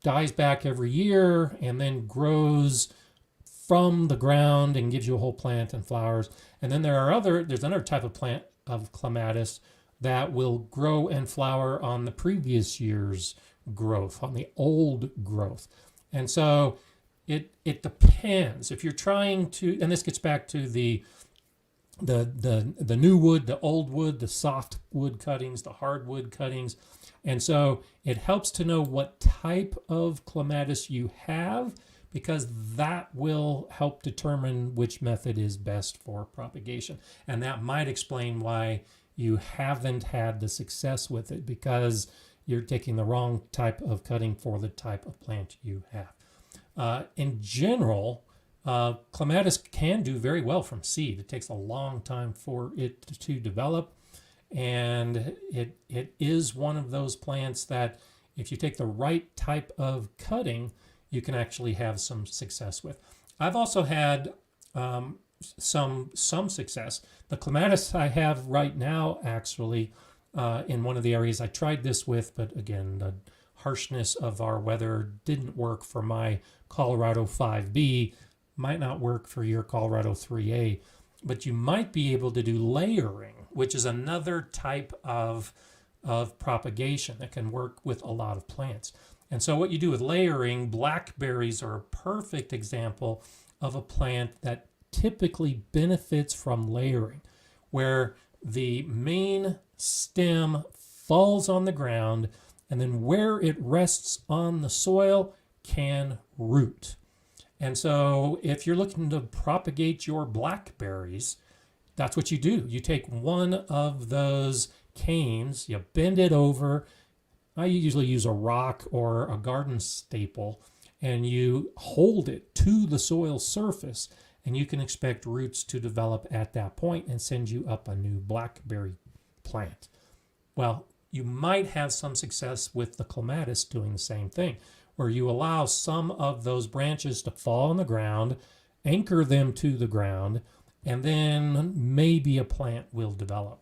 dies back every year and then grows from the ground and gives you a whole plant and flowers. And then there's another type of plant of Clematis that will grow and flower on the previous year's growth, on the old growth. And so it depends. If you're trying to, and this gets back to the new wood, the old wood, the soft wood cuttings, the hardwood cuttings. And so it helps to know what type of Clematis you have, because that will help determine which method is best for propagation. And that might explain why you haven't had the success with it, because you're taking the wrong type of cutting for the type of plant you have. In general, Clematis can do very well from seed. It takes a long time for it to develop, and it is one of those plants that if you take the right type of cutting, you can actually have some success with. I've also had some success. The Clematis I have right now, actually, in one of the areas I tried this with, but again, the harshness of our weather didn't work for my Colorado 5B, might not work for your Colorado 3A, but you might be able to do layering, which is another type of propagation that can work with a lot of plants. And so what you do with layering, blackberries are a perfect example of a plant that typically benefits from layering, where the main stem falls on the ground, and then where it rests on the soil can root. And so if you're looking to propagate your blackberries, that's what you do. You take one of those canes, you bend it over. I usually use a rock or a garden staple, and you hold it to the soil surface, and you can expect roots to develop at that point and send you up a new blackberry plant. Well, you might have some success with the Clematis doing the same thing, where you allow some of those branches to fall on the ground, anchor them to the ground, and then maybe a plant will develop.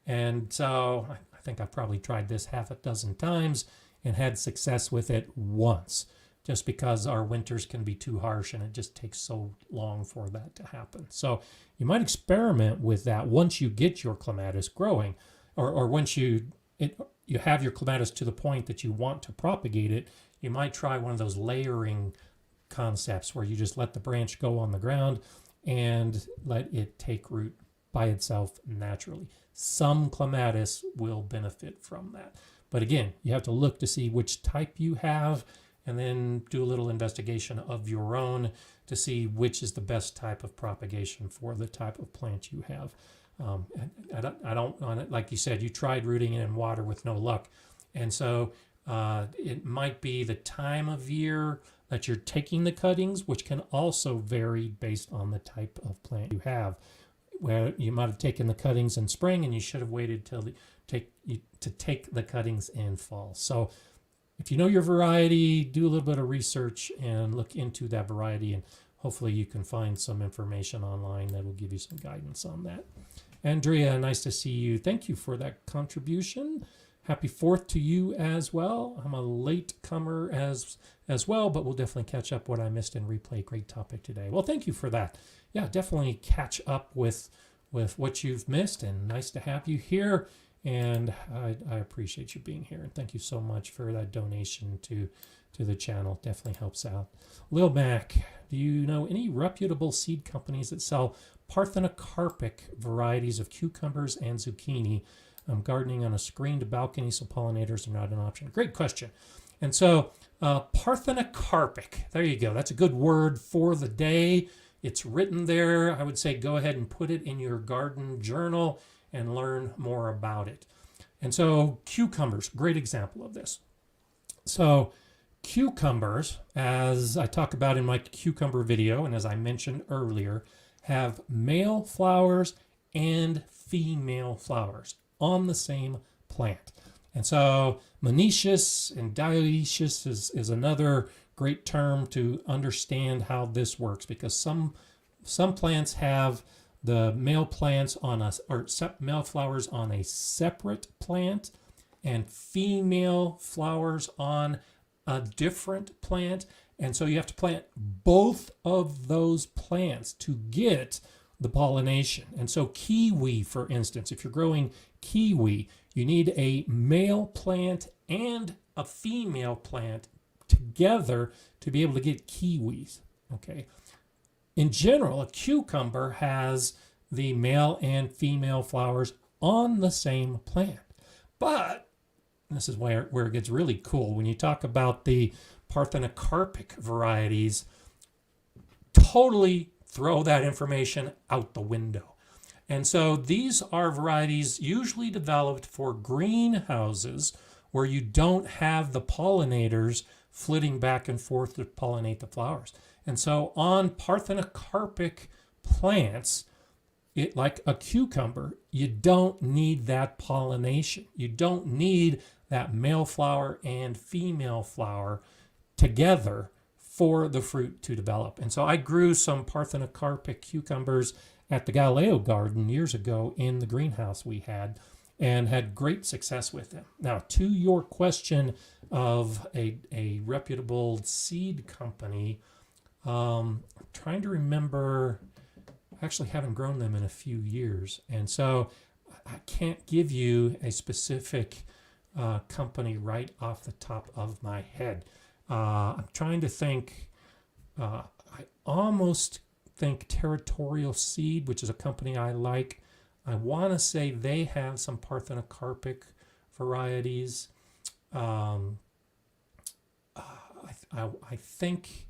And so I think I've probably tried this half a dozen times and had success with it once, just because our winters can be too harsh and it just takes so long for that to happen. So you might experiment with that once you get your Clematis growing, or once you have your Clematis to the point that you want to propagate it. You might try one of those layering concepts where you just let the branch go on the ground and let it take root by itself naturally. Some Clematis will benefit from that. But again, you have to look to see which type you have and then do a little investigation of your own to see which is the best type of propagation for the type of plant you have. I don't, like you said, you tried rooting it in water with no luck. And so it might be the time of year that you're taking the cuttings, which can also vary based on the type of plant you have. Where you might have taken the cuttings in spring and you should have waited till to take the cuttings in fall. So if you know your variety, do a little bit of research and look into that variety, and hopefully you can find some information online that will give you some guidance on that. Andrea, nice to see you. Thank you for that contribution. Happy 4th to you as well. I'm a late comer as well, but we'll definitely catch up what I missed in replay. Great topic today. Well, thank you for that. Yeah, definitely catch up with what you've missed, and nice to have you here. And I appreciate you being here. And thank you so much for that donation to the channel. Definitely helps out. Lil Mac, do you know any reputable seed companies that sell parthenocarpic varieties of cucumbers and zucchini? I'm gardening on a screened balcony, so pollinators are not an option. Great question. And so parthenocarpic, there you go. That's a good word for the day. It's written there. I would say go ahead and put it in your garden journal and learn more about it. And so cucumbers, great example of this. So cucumbers, as I talk about in my cucumber video, and as I mentioned earlier, have male flowers and female flowers on the same plant. And so meniscus and dioecious is another great term to understand how this works, because some plants have the male plants on male flowers on a separate plant and female flowers on a different plant. And so you have to plant both of those plants to get the pollination. And so kiwi, for instance, if you're growing kiwi, you need a male plant and a female plant together to be able to get kiwis. Okay. In general, a cucumber has the male and female flowers on the same plant. But this is where it gets really cool. When you talk about the parthenocarpic varieties, totally throw that information out the window. And so these are varieties usually developed for greenhouses where you don't have the pollinators flitting back and forth to pollinate the flowers. And so on parthenocarpic plants, like a cucumber, you don't need that pollination. You don't need that male flower and female flower together for the fruit to develop. And so I grew some parthenocarpic cucumbers at the Galileo garden years ago in the greenhouse we had, and had great success with them. Now, to your question of a reputable seed company, I'm trying to remember, I actually haven't grown them in a few years. And so I can't give you a specific company right off the top of my head. I'm trying to think, I almost think Territorial Seed, which is a company I like. I want to say they have some parthenocarpic varieties. I think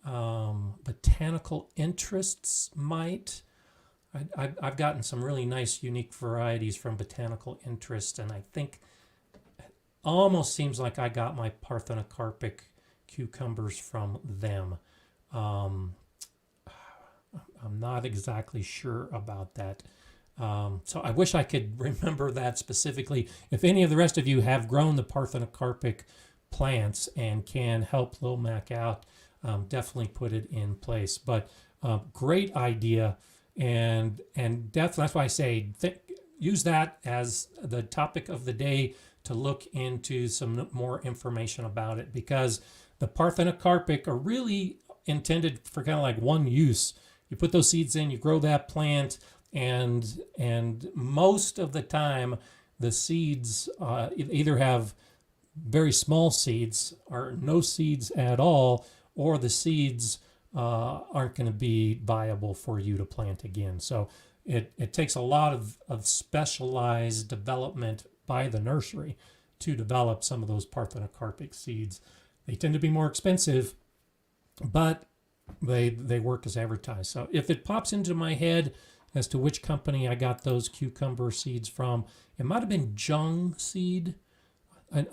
Botanical Interests might. I've gotten some really nice, unique varieties from Botanical Interest, and I think it almost seems like I got my parthenocarpic cucumbers from them. I'm not exactly sure about that. So I wish I could remember that specifically. If any of the rest of you have grown the parthenocarpic plants and can help Lil Mac out, definitely put it in place. But great idea, and definitely that's why I say use that as the topic of the day to look into some more information about it, because the parthenocarpic are really intended for kind of like one use. You put those seeds in, you grow that plant, and most of the time the seeds either have very small seeds or no seeds at all, or the seeds aren't going to be viable for you to plant again. So it takes a lot of specialized development by the nursery to develop some of those parthenocarpic seeds. They tend to be more expensive, but they work as advertised. So if it pops into my head as to which company I got those cucumber seeds from, it might have been Jung Seed.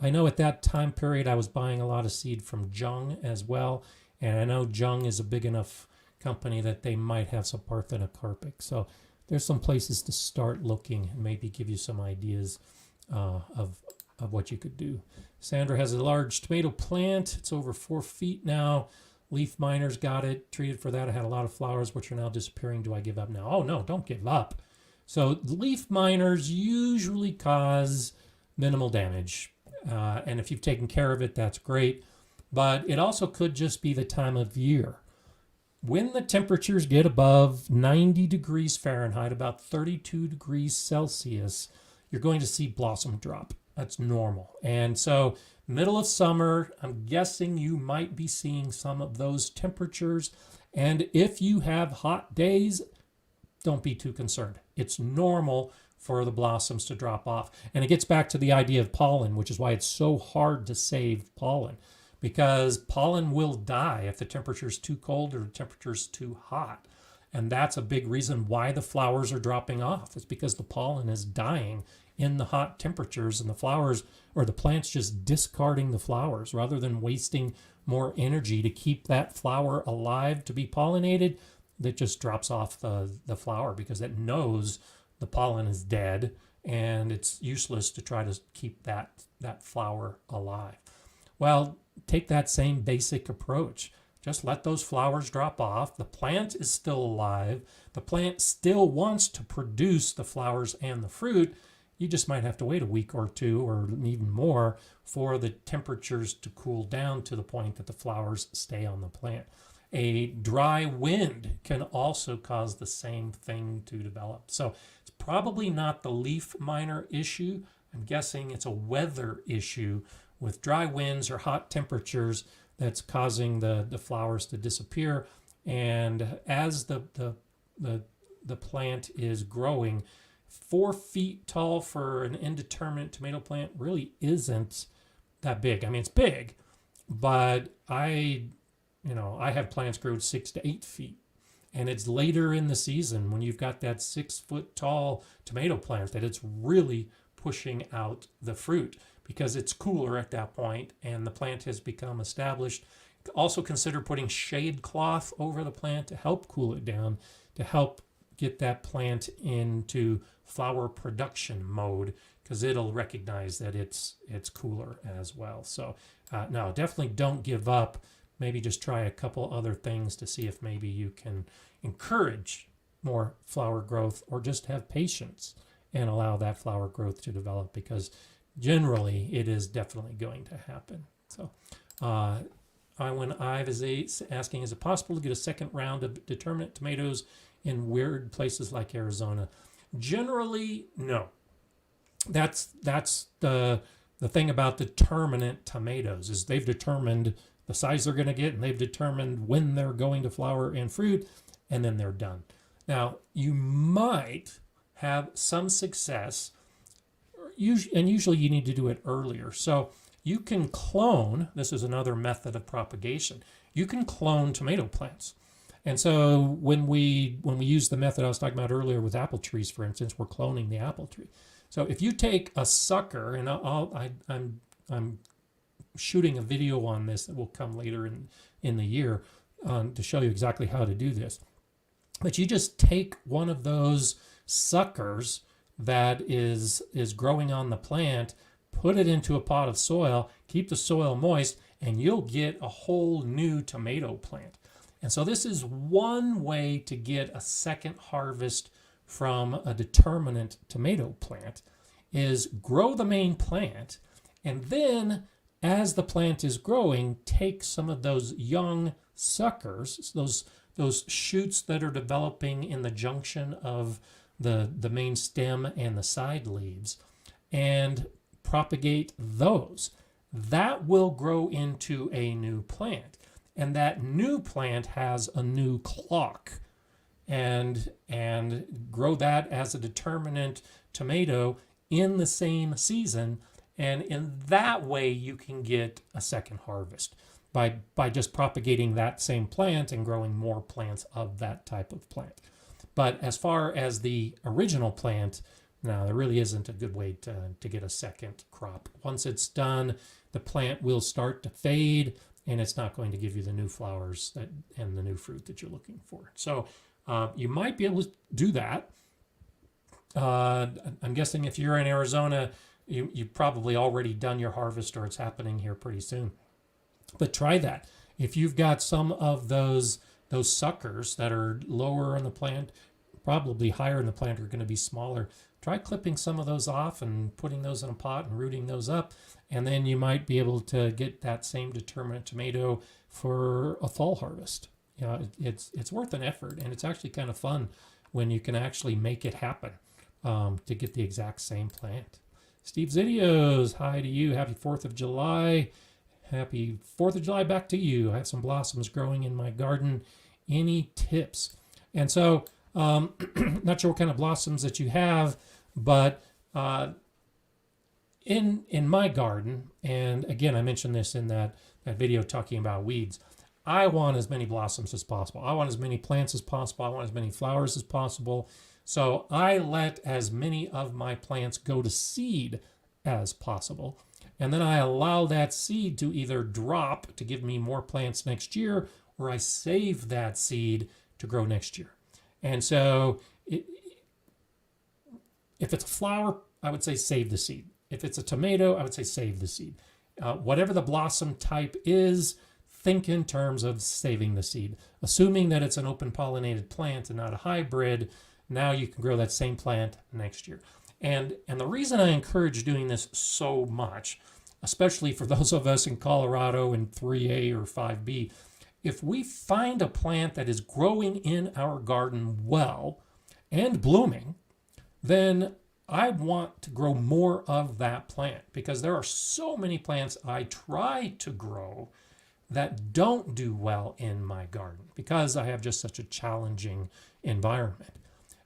I know at that time period I was buying a lot of seed from Jung as well, and I know Jung is a big enough company that they might have some parthenocarpic. So there's some places to start looking and maybe give you some ideas of what you could do. Sandra has a large tomato plant. It's over 4 feet now. Leaf miners got it, treated for that. I had a lot of flowers which are now disappearing. Do I give up now? Oh no, don't give up. So leaf miners usually cause minimal damage. And if you've taken care of it, that's great. But it also could just be the time of year. When the temperatures get above 90 degrees Fahrenheit, about 32 degrees Celsius, you're going to see blossom drop. That's normal. And so middle of summer, I'm guessing you might be seeing some of those temperatures. And if you have hot days, don't be too concerned. It's normal for the blossoms to drop off. And it gets back to the idea of pollen, which is why it's so hard to save pollen, because pollen will die if the temperature is too cold or the temperature is too hot. And that's a big reason why the flowers are dropping off. It's because the pollen is dying in the hot temperatures, and the flowers or the plants just discarding the flowers rather than wasting more energy to keep that flower alive to be pollinated. That just drops off the flower because it knows the pollen is dead and it's useless to try to keep that flower alive. Well, take that same basic approach. Just let those flowers drop off. The plant is still alive. The plant still wants to produce the flowers and the fruit. You just might have to wait a week or two or even more for the temperatures to cool down to the point that the flowers stay on the plant. A dry wind can also cause the same thing to develop. So it's probably not the leaf miner issue. I'm guessing it's a weather issue with dry winds or hot temperatures that's causing the flowers to disappear. And as the plant is growing, 4 feet tall for an indeterminate tomato plant really isn't that big. I mean, it's big, but I have plants grow 6 to 8 feet. And it's later in the season when you've got that 6 foot tall tomato plant that it's really pushing out the fruit, because it's cooler at that point and the plant has become established. Also consider putting shade cloth over the plant to help cool it down, to help get that plant into flower production mode, because it'll recognize that it's cooler as well. So no, definitely don't give up. Maybe just try a couple other things to see if maybe you can encourage more flower growth, or just have patience and allow that flower growth to develop, because generally it is definitely going to happen. So when Ive is asking, is it possible to get a second round of determinate tomatoes in weird places like Arizona? Generally, no. That's the thing about determinate tomatoes, is they've determined the size they're going to get, and they've determined when they're going to flower and fruit, and then they're done. Now, you might have some success, and usually you need to do it earlier. So you can clone, this is another method of propagation, you can clone tomato plants. And so when we use the method I was talking about earlier with apple trees, for instance, we're cloning the apple tree. So if you take a sucker, and I'm shooting a video on this that will come later in the year to show you exactly how to do this. But you just take one of those suckers that is growing on the plant, put it into a pot of soil, keep the soil moist, and you'll get a whole new tomato plant. And so this is one way to get a second harvest from a determinate tomato plant, is grow the main plant, and then as the plant is growing, take some of those young suckers, those shoots that are developing in the junction of the main stem and the side leaves, and propagate those. That will grow into a new plant. And that new plant has a new clock, and grow that as a determinate tomato in the same season. And in that way, you can get a second harvest by just propagating that same plant and growing more plants of that type of plant. But as far as the original plant, no, there really isn't a good way to get a second crop. Once it's done, the plant will start to fade, and it's not going to give you the new flowers and the new fruit that you're looking for. So you might be able to do that. I'm guessing if you're in Arizona, you've probably already done your harvest, or it's happening here pretty soon. But try that. If you've got some of those suckers that are lower in the plant, probably higher in the plant, are going to be smaller, try clipping some of those off and putting those in a pot and rooting those up. And then you might be able to get that same determinate tomato for a fall harvest. You know, it's worth an effort, and it's actually kind of fun when you can actually make it happen to get the exact same plant. Steve Zidios, hi to you. Happy 4th of July. Happy 4th of July back to you. I have some blossoms growing in my garden. Any tips? And so, not sure what kind of blossoms that you have. But in my garden, and again, I mentioned this in that video talking about weeds, I want as many blossoms as possible. I want as many plants as possible. I want as many flowers as possible. So I let as many of my plants go to seed as possible. And then I allow that seed to either drop to give me more plants next year, or I save that seed to grow next year. And so if it's a flower, I would say save the seed. If it's a tomato, I would say save the seed. Whatever the blossom type is, think in terms of saving the seed. Assuming that it's an open pollinated plant and not a hybrid, now you can grow that same plant next year. And the reason I encourage doing this so much, especially for those of us in Colorado in 3A or 5B, if we find a plant that is growing in our garden well and blooming, then I want to grow more of that plant, because there are so many plants I try to grow that don't do well in my garden because I have just such a challenging environment.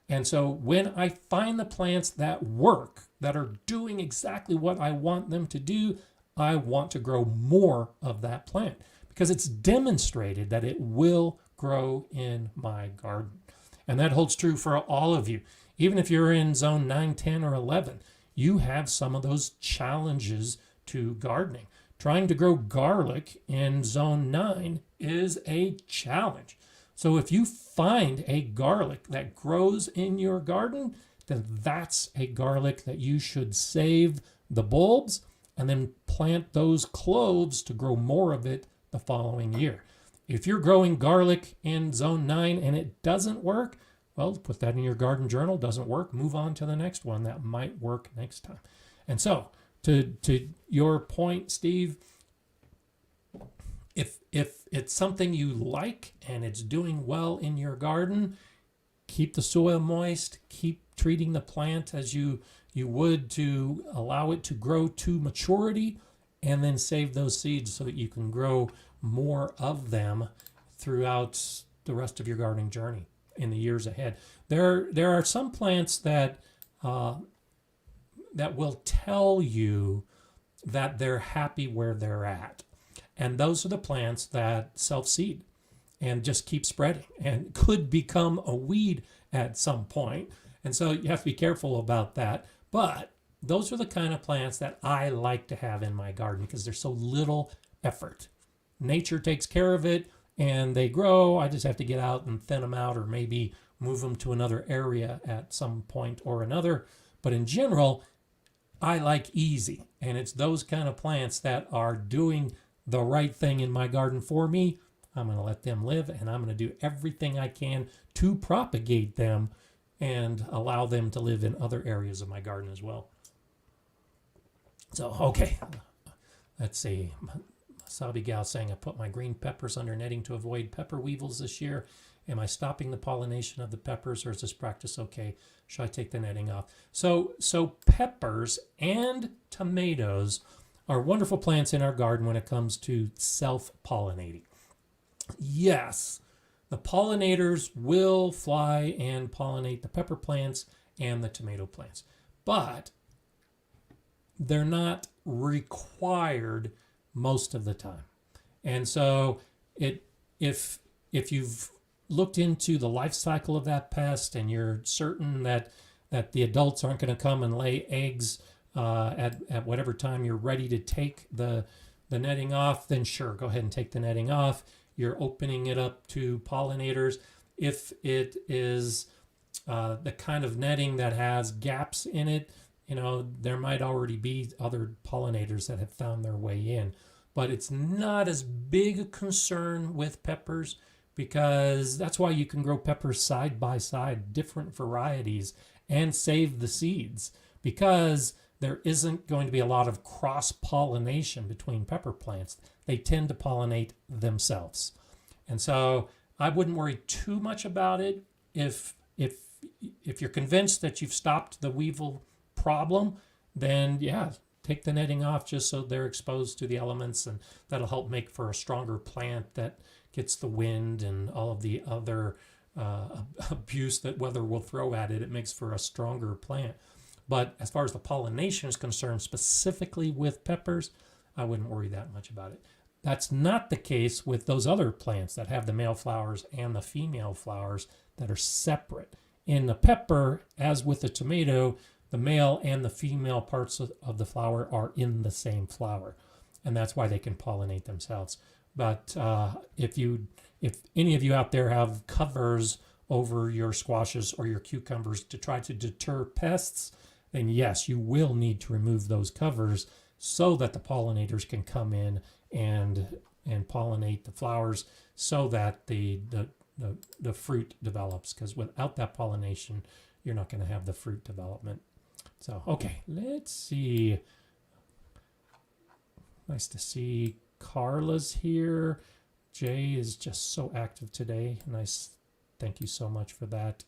And so when I find the plants that work, that are doing exactly what I want them to do, I want to grow more of that plant because it's demonstrated that it will grow in my garden. And that holds true for all of you. Even if you're in zone 9, 10, or 11, you have some of those challenges to gardening. Trying to grow garlic in zone 9 is a challenge. So if you find a garlic that grows in your garden, then that's a garlic that you should save the bulbs and then plant those cloves to grow more of it the following year. If you're growing garlic in zone 9 and it doesn't work, well, put that in your garden journal. Doesn't work, move on to the next one that might work next time. And so to your point, Steve, if it's something you like and it's doing well in your garden, keep the soil moist, keep treating the plant as you would to allow it to grow to maturity, and then save those seeds so that you can grow more of them throughout the rest of your gardening journey in the years ahead. There are some plants that will tell you that they're happy where they're at. And those are the plants that self-seed and just keep spreading and could become a weed at some point. And so you have to be careful about that. But those are the kind of plants that I like to have in my garden because there's so little effort. Nature takes care of it and they grow. I just have to get out and thin them out or maybe move them to another area at some point or another. But in general, I like easy. And it's those kind of plants that are doing the right thing in my garden for me. I'm going to let them live, and I'm going to do everything I can to propagate them and allow them to live in other areas of my garden as well. So, okay, let's see. Sabi Gal saying, I put my green peppers under netting to avoid pepper weevils this year. Am I stopping the pollination of the peppers, or is this practice okay? Should I take the netting off? So peppers and tomatoes are wonderful plants in our garden when it comes to self-pollinating. Yes, the pollinators will fly and pollinate the pepper plants and the tomato plants, but they're not required most of the time. And so if you've looked into the life cycle of that pest and you're certain that the adults aren't going to come and lay eggs at whatever time you're ready to take the netting off, then sure, go ahead and take the netting off. You're opening it up to pollinators. If it is the kind of netting that has gaps in it, there might already be other pollinators that have found their way in. But it's not as big a concern with peppers because that's why you can grow peppers side by side, different varieties, and save the seeds because there isn't going to be a lot of cross-pollination between pepper plants. They tend to pollinate themselves. And so I wouldn't worry too much about it. If you're convinced that you've stopped the weevil problem, then yeah, take the netting off just so they're exposed to the elements, and that'll help make for a stronger plant that gets the wind and all of the other abuse that weather will throw at it. It makes for a stronger plant. But as far as the pollination is concerned, specifically with peppers, I wouldn't worry that much about it. That's not the case with those other plants that have the male flowers and the female flowers that are separate. In the pepper, as with the tomato, the male and the female parts of the flower are in the same flower, and that's why they can pollinate themselves. But if any of you out there have covers over your squashes or your cucumbers to try to deter pests, then yes, you will need to remove those covers so that the pollinators can come in and pollinate the flowers so that the fruit develops, because without that pollination, you're not going to have the fruit development. So, okay, let's see. Nice to see Carla's here. Jay is just so active today. Nice. Thank you so much for that,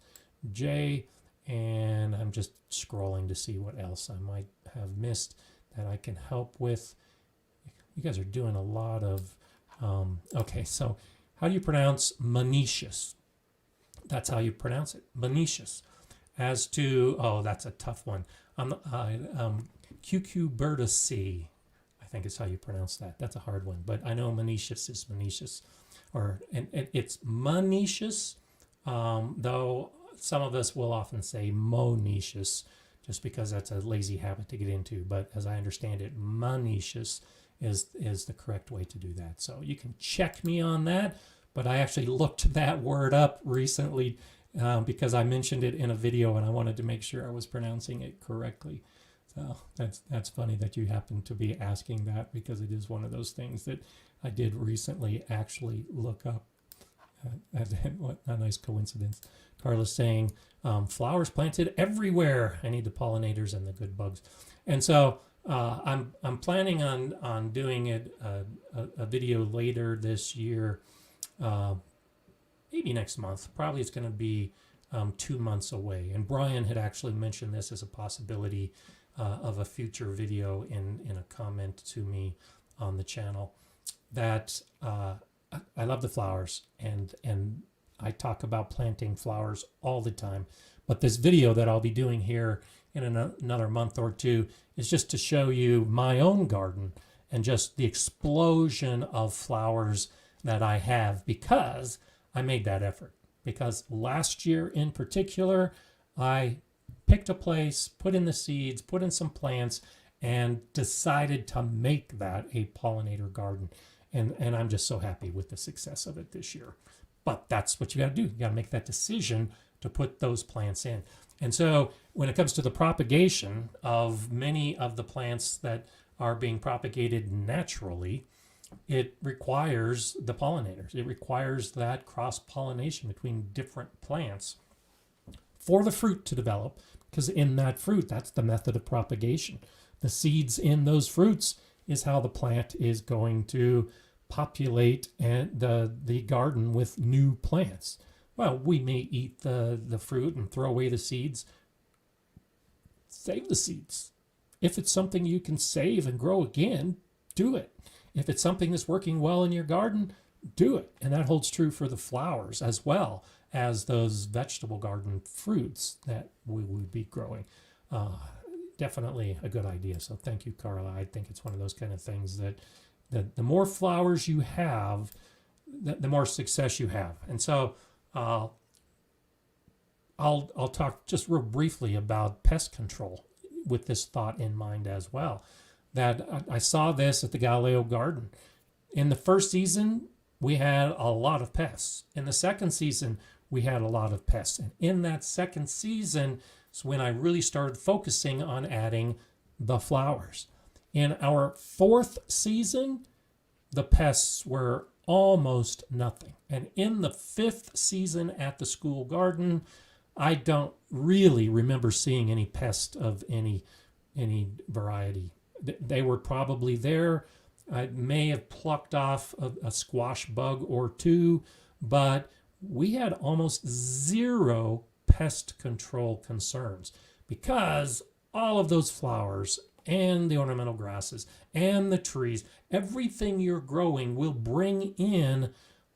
Jay. And I'm just scrolling to see what else I might have missed that I can help with. You guys are doing a lot of... okay, so how do you pronounce Meniscus? That's how you pronounce it, Meniscus. As to... oh, that's a tough one. Cucubertaceae, I think is how you pronounce that. That's a hard one, but I know Meniscus is Meniscus. And it's Meniscus, though some of us will often say Moniscus, just because that's a lazy habit to get into. But as I understand it, Meniscus is the correct way to do that. So you can check me on that, but I actually looked that word up recently because I mentioned it in a video and I wanted to make sure I was pronouncing it correctly. So that's funny that you happen to be asking that, because it is one of those things that I did recently actually look up. What a nice coincidence. Carla's saying, flowers planted everywhere. I need the pollinators and the good bugs. And so I'm planning on doing a video later this year, maybe next month. Probably it's going to be 2 months away. And Brian had actually mentioned this as a possibility of a future video in a comment to me on the channel. That I love the flowers, and I talk about planting flowers all the time. But this video that I'll be doing here in another month or two is just to show you my own garden and just the explosion of flowers that I have, because I made that effort. Because last year in particular, I picked a place, put in the seeds, put in some plants, and decided to make that a pollinator garden. And I'm just so happy with the success of it this year. But that's what you got to do. You got to make that decision to put those plants in. And so when it comes to the propagation of many of the plants that are being propagated naturally, it requires the pollinators. It requires that cross-pollination between different plants for the fruit to develop, because in that fruit, that's the method of propagation. The seeds in those fruits is how the plant is going to populate and the garden with new plants. Well, we may eat the fruit and throw away the seeds. Save the seeds. If it's something you can save and grow again, do it. If it's something that's working well in your garden, do it. And that holds true for the flowers as well as those vegetable garden fruits that we would be growing. Definitely a good idea. So thank you, Carla. I think it's one of those kind of things that the more flowers you have, the more success you have. And so I'll talk just real briefly about pest control with this thought in mind as well. That I saw this at the Galileo Garden. In the first season, we had a lot of pests. In the second season, we had a lot of pests. And in that second season is when I really started focusing on adding the flowers. In our fourth season, the pests were almost nothing. And in the fifth season at the school garden, I don't really remember seeing any pests of any variety. They were probably there. I may have plucked off a squash bug or two, but we had almost zero pest control concerns, because all of those flowers and the ornamental grasses and the trees, everything you're growing will bring in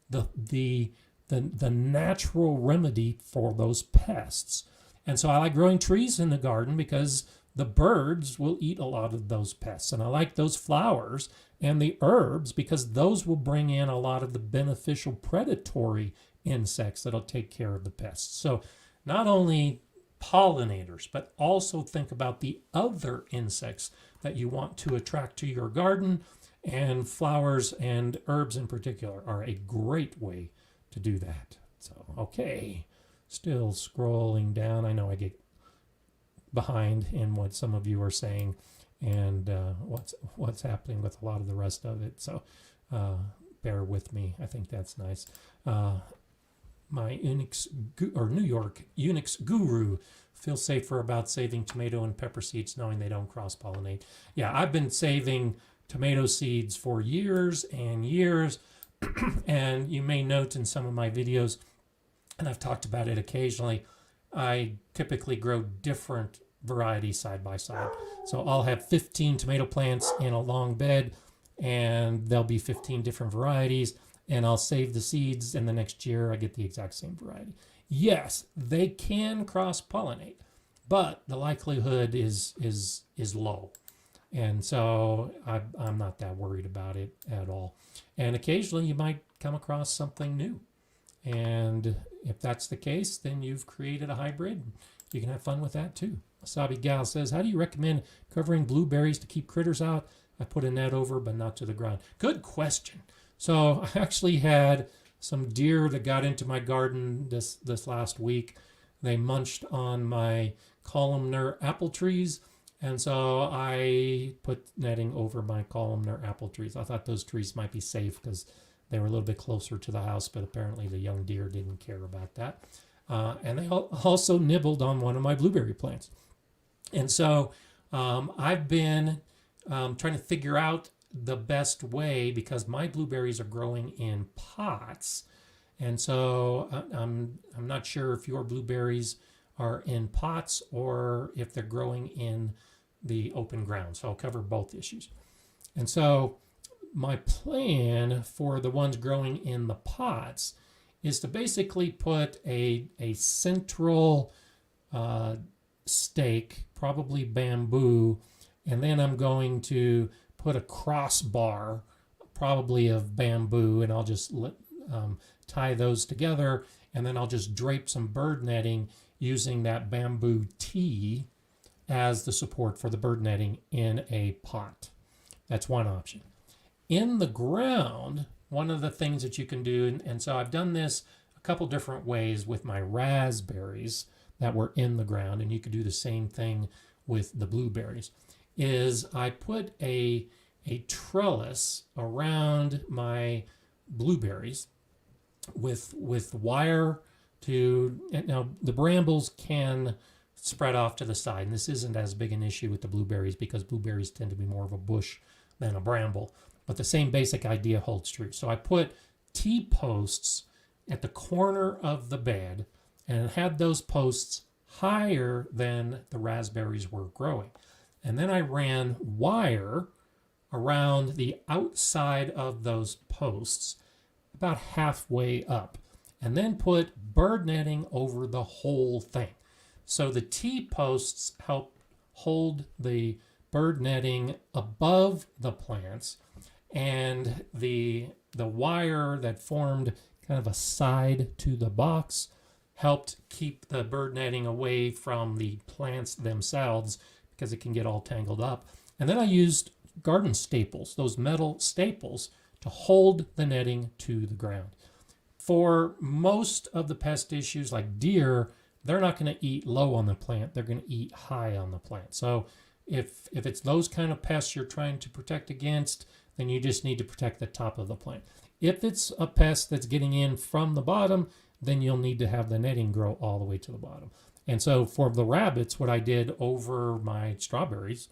the natural remedy for those pests. And so I like growing trees in the garden because the birds will eat a lot of those pests. And I like those flowers and the herbs because those will bring in a lot of the beneficial predatory insects that'll take care of the pests. So not only pollinators, but also think about the other insects that you want to attract to your garden. And flowers and herbs in particular are a great way to do that. So, okay, still scrolling down. I know I get behind in what some of you are saying and what's happening with a lot of the rest of it. So bear with me. I think that's nice. My New York Unix guru feels safer about saving tomato and pepper seeds knowing they don't cross-pollinate. Yeah, I've been saving tomato seeds for years and years. And you may note in some of my videos, and I've talked about it occasionally, I typically grow different varieties side by side. So I'll have 15 tomato plants in a long bed, and there'll be 15 different varieties, and I'll save the seeds, and the next year I get the exact same variety. Yes, they can cross-pollinate, but the likelihood is low. And so I'm not that worried about it at all. And occasionally you might come across something new. And if that's the case, then you've created a hybrid. You can have fun with that too. Wasabi Gal says, how do you recommend covering blueberries to keep critters out? I put a net over, but not to the ground. Good question. So I actually had some deer that got into my garden this last week. They munched on my columnar apple trees. And so I put netting over my columnar apple trees. I thought those trees might be safe because they were a little bit closer to the house, but apparently the young deer didn't care about that. And they also nibbled on one of my blueberry plants. And so I've been trying to figure out the best way because my blueberries are growing in pots. And so I'm not sure if your blueberries are in pots or if they're growing in the open ground. So I'll cover both issues. And so my plan for the ones growing in the pots is to basically put a central stake, probably bamboo, and then I'm going to put a crossbar, probably of bamboo, and I'll just tie those together, and then I'll just drape some bird netting using that bamboo tee as the support for the bird netting in a pot. That's one option. In the ground, one of the things that you can do, and so I've done this a couple different ways with my raspberries that were in the ground, and you could do the same thing with the blueberries, is I put a trellis around my blueberries with wire to, now the brambles can spread off to the side, and this isn't as big an issue with the blueberries because blueberries tend to be more of a bush than a bramble, but the same basic idea holds true. So I put T-posts at the corner of the bed and had those posts higher than the raspberries were growing. And then I ran wire around the outside of those posts about halfway up, and then put bird netting over the whole thing. So the T-posts help hold the bird netting above the plants, and the wire that formed kind of a side to the box helped keep the bird netting away from the plants themselves because it can get all tangled up. And then I used garden staples, those metal staples, to hold the netting to the ground. For most of the pest issues like deer, they're not going to eat low on the plant, they're going to eat high on the plant. So if it's those kind of pests you're trying to protect against, then you just need to protect the top of the plant. If it's a pest that's getting in from the bottom, then you'll need to have the netting grow all the way to the bottom. And so for the rabbits, what I did over my strawberries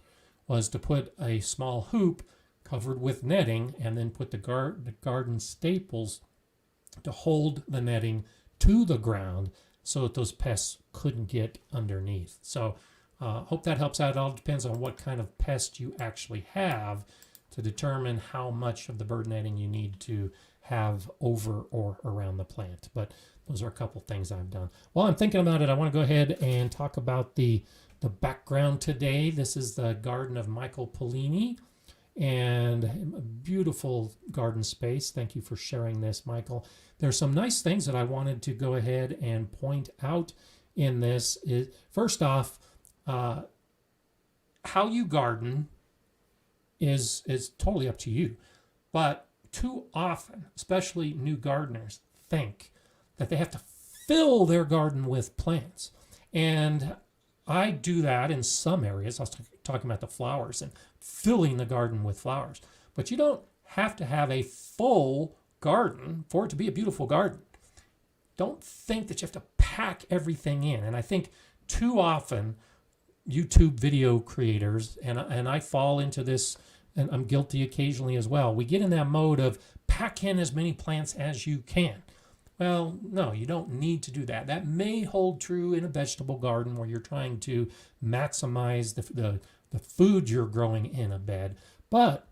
was to put a small hoop covered with netting and then put the garden staples to hold the netting to the ground so that those pests couldn't get underneath. So hope that helps out. It all depends on what kind of pest you actually have to determine how much of the bird netting you need to have over or around the plant. But those are a couple things I've done. While I'm thinking about it, I want to go ahead and talk about the background today. This is the garden of Michael Polini, and a beautiful garden space. Thank you for sharing this, Michael. There's some nice things that I wanted to go ahead and point out in this. First off, how you garden is totally up to you. But too often, especially new gardeners, think that they have to fill their garden with plants. And I do that in some areas. I was talking about the flowers and filling the garden with flowers. But you don't have to have a full garden for it to be a beautiful garden. Don't think that you have to pack everything in. And I think too often YouTube video creators, and I fall into this, and I'm guilty occasionally as well, we get in that mode of pack in as many plants as you can. Well, no, you don't need to do that. That may hold true in a vegetable garden where you're trying to maximize the food you're growing in a bed. But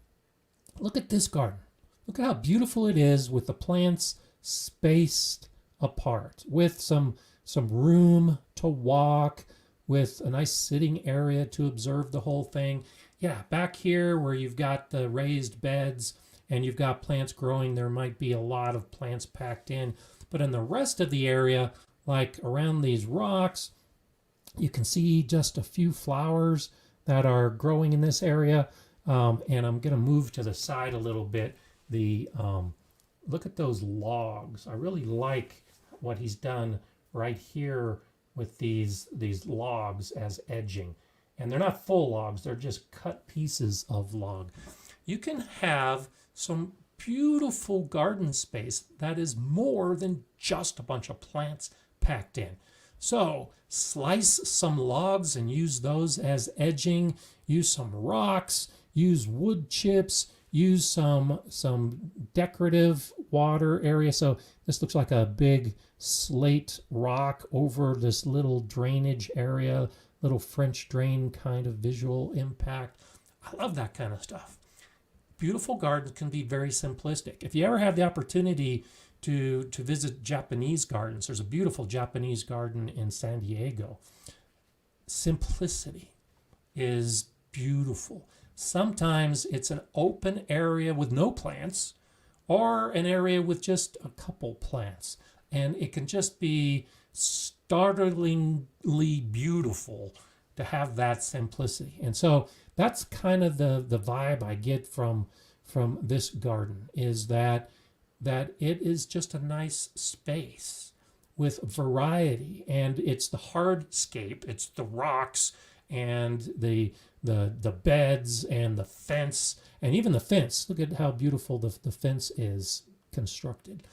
look at this garden. Look at how beautiful it is with the plants spaced apart, with some room to walk, with a nice sitting area to observe the whole thing. Yeah, back here where you've got the raised beds and you've got plants growing, there might be a lot of plants packed in. But in the rest of the area, like around these rocks, you can see just a few flowers that are growing in this area. And I'm going to move to the side a little bit. Look at those logs. I really like what he's done right here with these logs as edging. And they're not full logs, they're just cut pieces of log. You can have some beautiful garden space that is more than just a bunch of plants packed in. So slice some logs and use those as edging, use some rocks, use wood chips, use some decorative water area. So this looks like a big slate rock over this little drainage area, little French drain kind of visual impact. I love that kind of stuff. Beautiful gardens can be very simplistic. If you ever have the opportunity to visit Japanese gardens, there's a beautiful Japanese garden in San Diego. Simplicity is beautiful. Sometimes it's an open area with no plants or an area with just a couple plants. And it can just be startlingly beautiful to have that simplicity. And so that's kind of the vibe I get from this garden, is that it is just a nice space with variety. And it's the hardscape, it's the rocks and the beds and the fence, and even the fence. Look at how beautiful the fence is constructed.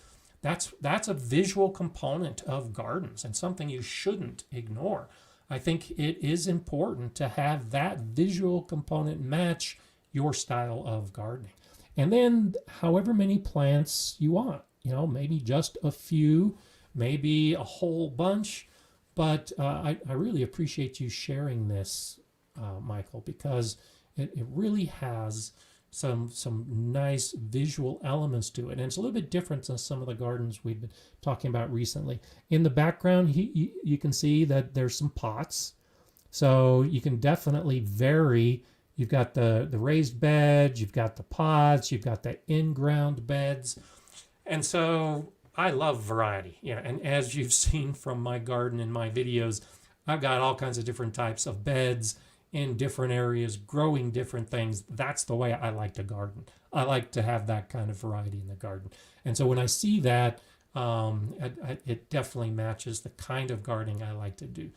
That's a visual component of gardens and something you shouldn't ignore. I think it is important to have that visual component match your style of gardening. And then however many plants you want, maybe just a few, maybe a whole bunch. But I really appreciate you sharing this, Michael, because it really has some nice visual elements to it. And it's a little bit different than some of the gardens we've been talking about recently. In the background, you can see that there's some pots. So you can definitely vary. You've got the raised beds, you've got the pots, you've got the in-ground beds. And so I love variety. Yeah, and as you've seen from my garden in my videos, I've got all kinds of different types of beds in different areas, growing different things. That's the way I like to garden. I like to have that kind of variety in the garden. And so when I see that, it definitely matches the kind of gardening I like to do.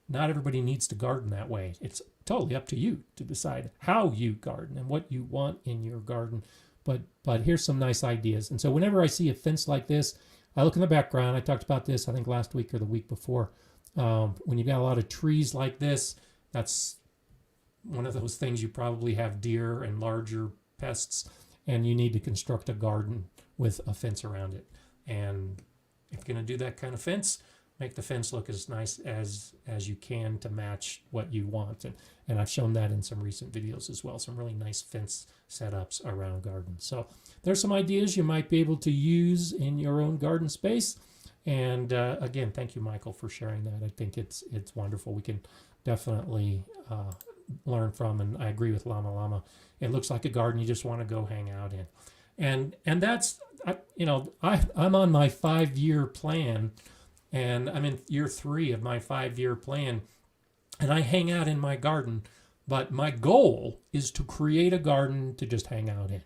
Not everybody needs to garden that way. It's totally up to you to decide how you garden and what you want in your garden. But here's some nice ideas. And so whenever I see a fence like this, I look in the background. I talked about this, I think, last week or the week before. When you've got a lot of trees like this, that's one of those things you probably have deer and larger pests, and you need to construct a garden with a fence around it. And if you're going to do that kind of fence, make the fence look as nice as you can to match what you want. And I've shown that in some recent videos as well, some really nice fence setups around gardens. So there's some ideas you might be able to use in your own garden space. And again, thank you, Michael, for sharing that. I think it's wonderful. We can definitely learn from, and I agree with Llama Llama. It looks like a garden you just want to go hang out in. And that's, I'm on my 5-year plan, and I'm in year 3 of my 5-year plan, and I hang out in my garden, but my goal is to create a garden to just hang out in.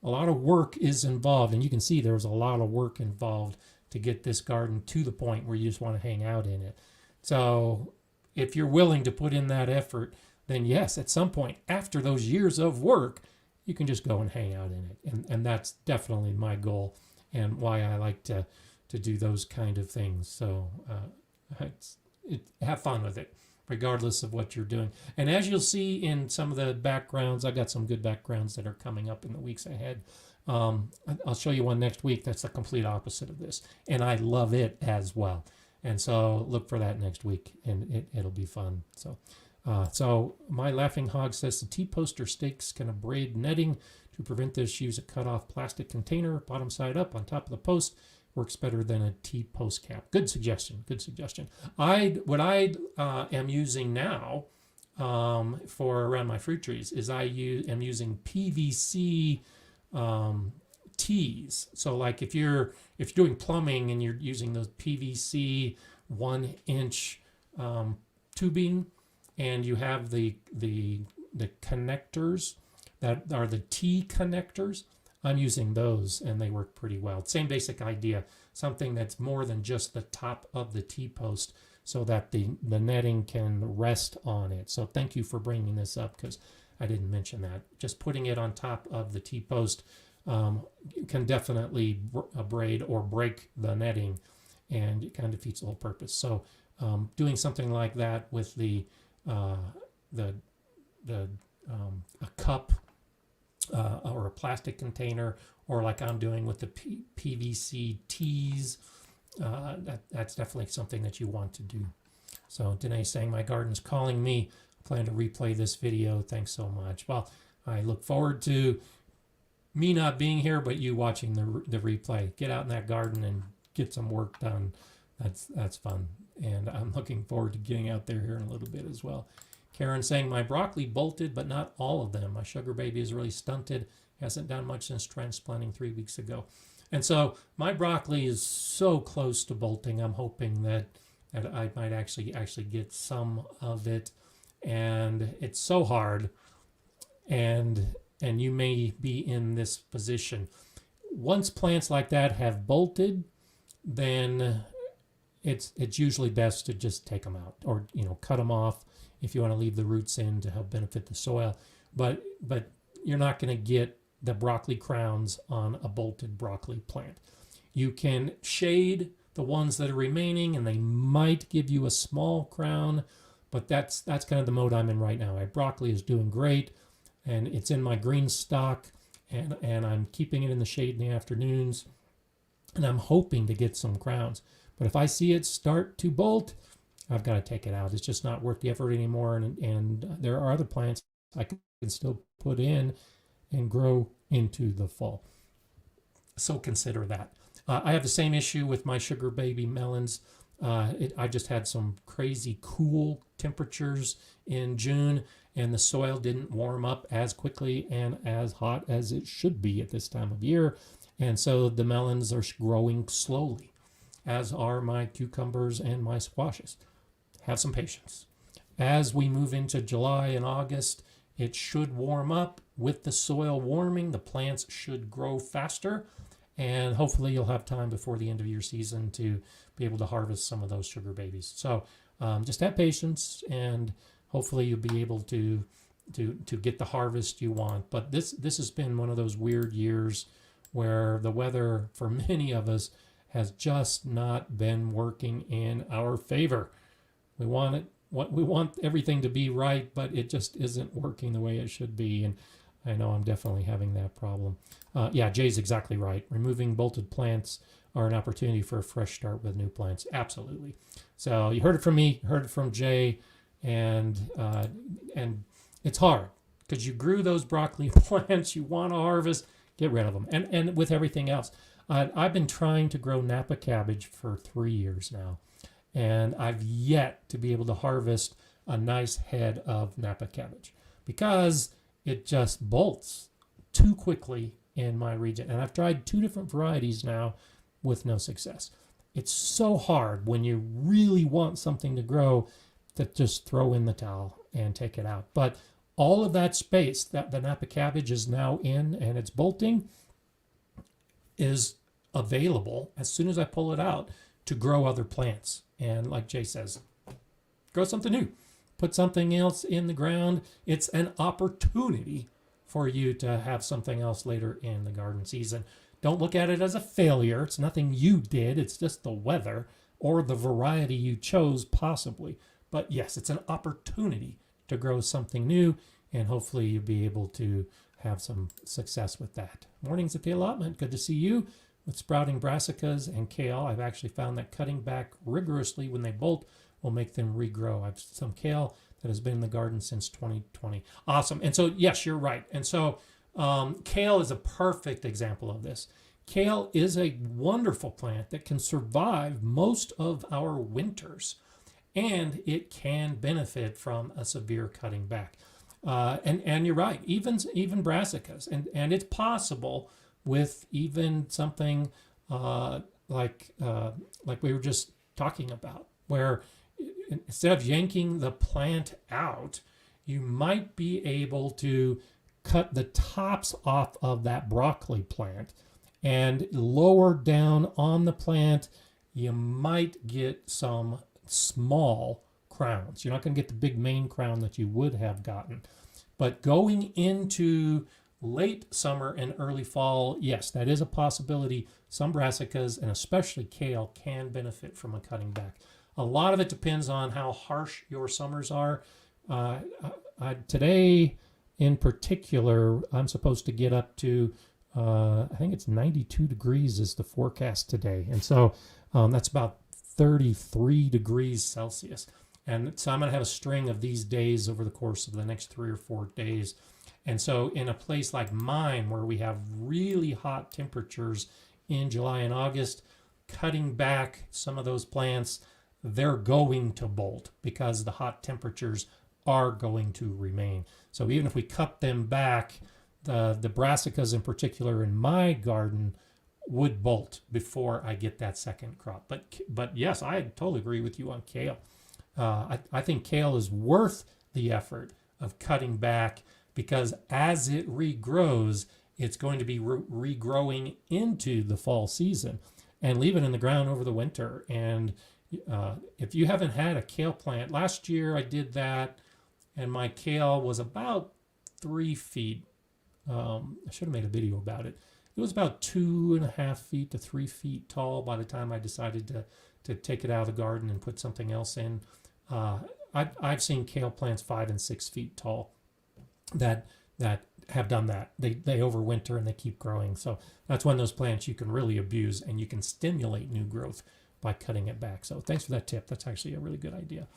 A lot of work is involved, and you can see there was a lot of work involved to get this garden to the point where you just want to hang out in it. So if you're willing to put in that effort, then yes, at some point after those years of work, you can just go and hang out in it. And that's definitely my goal and why I like to do those kind of things. So have fun with it, regardless of what you're doing. And as you'll see in some of the backgrounds, I got some good backgrounds that are coming up in the weeks ahead. I'll show you one next week that's the complete opposite of this, and I love it as well. And so look for that next week, and it'll be fun. So my laughing hog says the T-post or stakes can abrade netting. To prevent this, use a cut-off plastic container, bottom side up on top of the post. Works better than a T-post cap. Good suggestion. Good suggestion. What I am using now for around my fruit trees is am using PVC tees. So like if you're doing plumbing and you're using those PVC 1-inch tubing, and you have the connectors that are the T connectors, I'm using those and they work pretty well. Same basic idea, something that's more than just the top of the T-post so that the netting can rest on it. So thank you for bringing this up because I didn't mention that. Just putting it on top of the T-post can definitely abrade or break the netting, and it kind of defeats the whole purpose. So doing something like that with a cup or a plastic container, or like I'm doing with the PVC tees, that's definitely something that you want to do. So Danae's saying my garden's calling me. I plan to replay this video. Thanks so much. Well, I look forward to me not being here, but you watching the replay. Get out in that garden and get some work done. That's fun, and I'm looking forward to getting out there here in a little bit as well. Karen saying my broccoli bolted, but not all of them. My sugar baby is really stunted. Hasn't done much since transplanting 3 weeks ago. And so my broccoli is so close to bolting. I'm hoping that I might actually get some of it. And it's so hard. And you may be in this position. Once plants like that have bolted, then it's usually best to just take them out, or cut them off if you want to leave the roots in to help benefit the soil. But you're not going to get the broccoli crowns on a bolted broccoli plant. You can shade the ones that are remaining, and they might give you a small crown, but that's kind of the mode I'm in right now. My broccoli is doing great, and it's in my green stock, and I'm keeping it in the shade in the afternoons, and I'm hoping to get some crowns. But if I see it start to bolt, I've got to take it out. It's just not worth the effort anymore. And there are other plants I can still put in and grow into the fall. So consider that. I have the same issue with my sugar baby melons. I just had some crazy cool temperatures in June, and the soil didn't warm up as quickly and as hot as it should be at this time of year. And so the melons are growing slowly, as are my cucumbers and my squashes. Have some patience. As we move into July and August, it should warm up. With the soil warming, the plants should grow faster, and hopefully you'll have time before the end of your season to be able to harvest some of those sugar babies. So just have patience, and hopefully you'll be able to get the harvest you want. But this has been one of those weird years where the weather for many of us has just not been working in our favor. We want everything to be right, but it just isn't working the way it should be. And I know I'm definitely having that problem. Yeah, Jay's exactly right. Removing bolted plants are an opportunity for a fresh start with new plants. Absolutely. So you heard it from me, heard it from Jay, and it's hard because you grew those broccoli plants, you want to harvest, get rid of them. And with everything else, I've been trying to grow Napa cabbage for 3 years now, and I've yet to be able to harvest a nice head of Napa cabbage because it just bolts too quickly in my region. And I've tried 2 different varieties now with no success. It's so hard when you really want something to grow to just throw in the towel and take it out. But all of that space that the Napa cabbage is now in and it's bolting is available as soon as I pull it out to grow other plants. And like Jay says, grow something new. Put something else in the ground. It's an opportunity for you to have something else later in the garden season. Don't look at it as a failure. It's nothing you did. It's just the weather or the variety you chose possibly. But yes, it's an opportunity to grow something new, and hopefully you'll be able to have some success with that. Mornings at the allotment. Good to see you with sprouting brassicas and kale. I've actually found that cutting back rigorously when they bolt will make them regrow. I've some kale that has been in the garden since 2020. Awesome. And so, yes, you're right. And so kale is a perfect example of this. Kale is a wonderful plant that can survive most of our winters, and it can benefit from a severe cutting back. And you're right, even brassicas. And it's possible with even something like we were just talking about, where instead of yanking the plant out, you might be able to cut the tops off of that broccoli plant and lower down on the plant. You might get some small crowns. You're not going to get the big main crown that you would have gotten. But going into late summer and early fall, yes, that is a possibility. Some brassicas, and especially kale, can benefit from a cutting back. A lot of it depends on how harsh your summers are. Today, in particular, I'm supposed to get up to, I think it's 92 degrees is the forecast today. And so that's about 33 degrees Celsius. And so I'm going to have a string of these days over the course of the next 3 or 4 days. And so in a place like mine, where we have really hot temperatures in July and August, cutting back some of those plants, they're going to bolt because the hot temperatures are going to remain. So even if we cut them back, the brassicas in particular in my garden would bolt before I get that second crop. But yes, I totally agree with you on kale. I think kale is worth the effort of cutting back, because as it regrows, it's going to be regrowing into the fall season, and leave it in the ground over the winter. And if you haven't had a kale plant, last year I did that, and my kale was about 3 feet. I should have made a video about it. It was about 2.5 feet to 3 feet tall by the time I decided to take it out of the garden and put something else in. I've seen kale plants 5 and 6 feet tall that have done that. They overwinter and they keep growing. So that's one of those plants you can really abuse, and you can stimulate new growth by cutting it back. So thanks for that tip. That's actually a really good idea.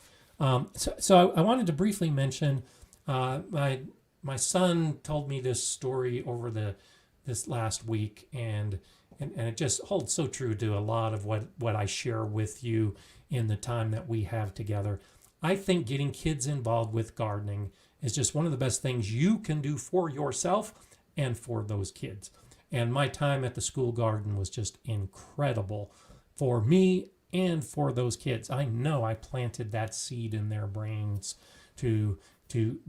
So I wanted to briefly mention my son told me this story over this last week, and it just holds so true to a lot of what I share with you in the time that we have together. I think getting kids involved with gardening is just one of the best things you can do for yourself and for those kids. And my time at the school garden was just incredible for me and for those kids. I know I planted that seed in their brains to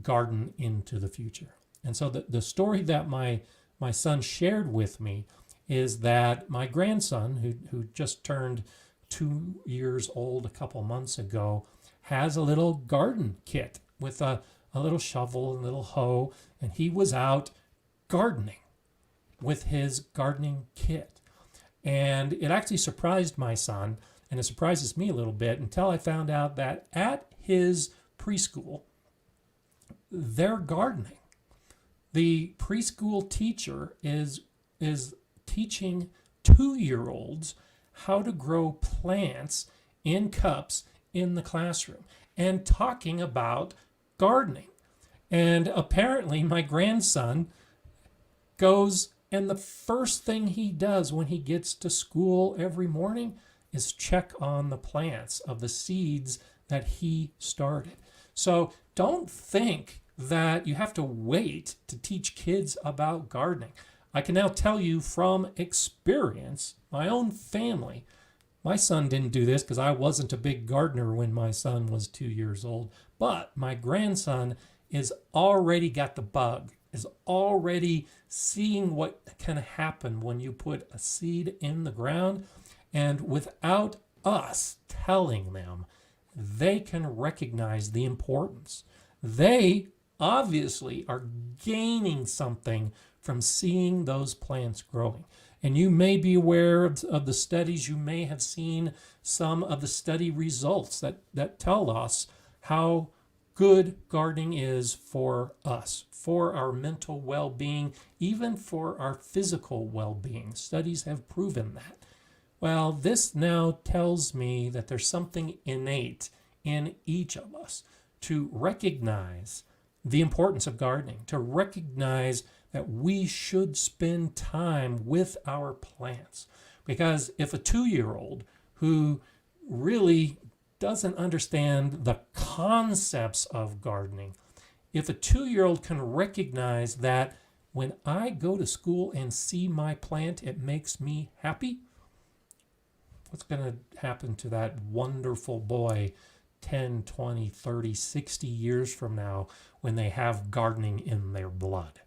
garden into the future. And so the story that my son shared with me is that my grandson, who just turned 2 years old a couple months ago, has a little garden kit with a little shovel and a little hoe, and he was out gardening with his gardening kit. And it actually surprised my son, and it surprises me a little bit, until I found out that at his preschool, they're gardening. The preschool teacher is teaching 2-year-olds how to grow plants in cups in the classroom and talking about gardening. And apparently my grandson goes, and the first thing he does when he gets to school every morning is check on the plants of the seeds that he started. So don't think that you have to wait to teach kids about gardening. I can now tell you from experience, my own family, my son didn't do this because I wasn't a big gardener when my son was 2 years old, but my grandson is already got the bug, is already seeing what can happen when you put a seed in the ground. And without us telling them, they can recognize the importance. They obviously are gaining something from seeing those plants growing. And you may be aware of the studies, you may have seen some of the study results that tell us how good gardening is for us, for our mental well-being, even for our physical well-being. Studies have proven that. Well, this now tells me that there's something innate in each of us to recognize the importance of gardening, to recognize that we should spend time with our plants. Because if a 2-year-old who really doesn't understand the concepts of gardening, if a 2-year-old can recognize that when I go to school and see my plant, it makes me happy, what's going to happen to that wonderful boy 10, 20, 30, 60 years from now when they have gardening in their blood?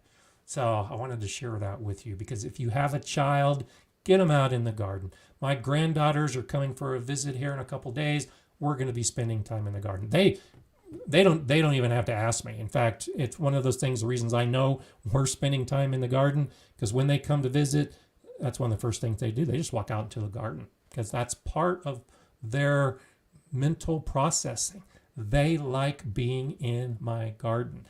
So I wanted to share that with you, because if you have a child, get them out in the garden. My granddaughters are coming for a visit here in a couple days. We're going to be spending time in the garden. They don't even have to ask me. In fact, it's one of those things, the reasons I know we're spending time in the garden, because when they come to visit, that's one of the first things they do. They just walk out into the garden, because that's part of their mental processing. They like being in my garden.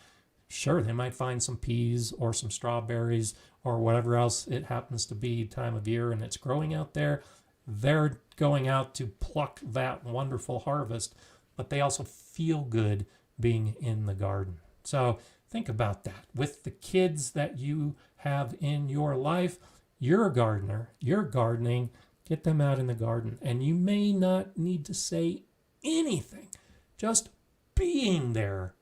Sure, they might find some peas or some strawberries or whatever else it happens to be time of year and it's growing out there. They're going out to pluck that wonderful harvest, but they also feel good being in the garden. So think about that. With the kids that you have in your life, you're a gardener, you're gardening, get them out in the garden. And you may not need to say anything, just being there.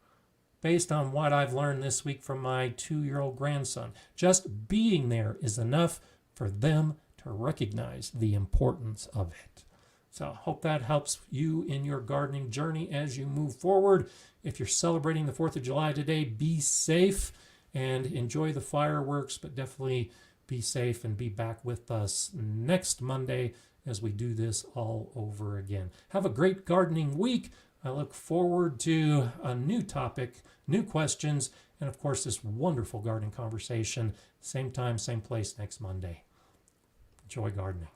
Based on what I've learned this week from my 2-year-old grandson, just being there is enough for them to recognize the importance of it. So I hope that helps you in your gardening journey as you move forward. If you're celebrating the 4th of July today, be safe and enjoy the fireworks, but definitely be safe and be back with us next Monday as we do this all over again. Have a great gardening week. I look forward to a new topic, new questions, and of course this wonderful gardening conversation. Same time, same place next Monday. Enjoy gardening.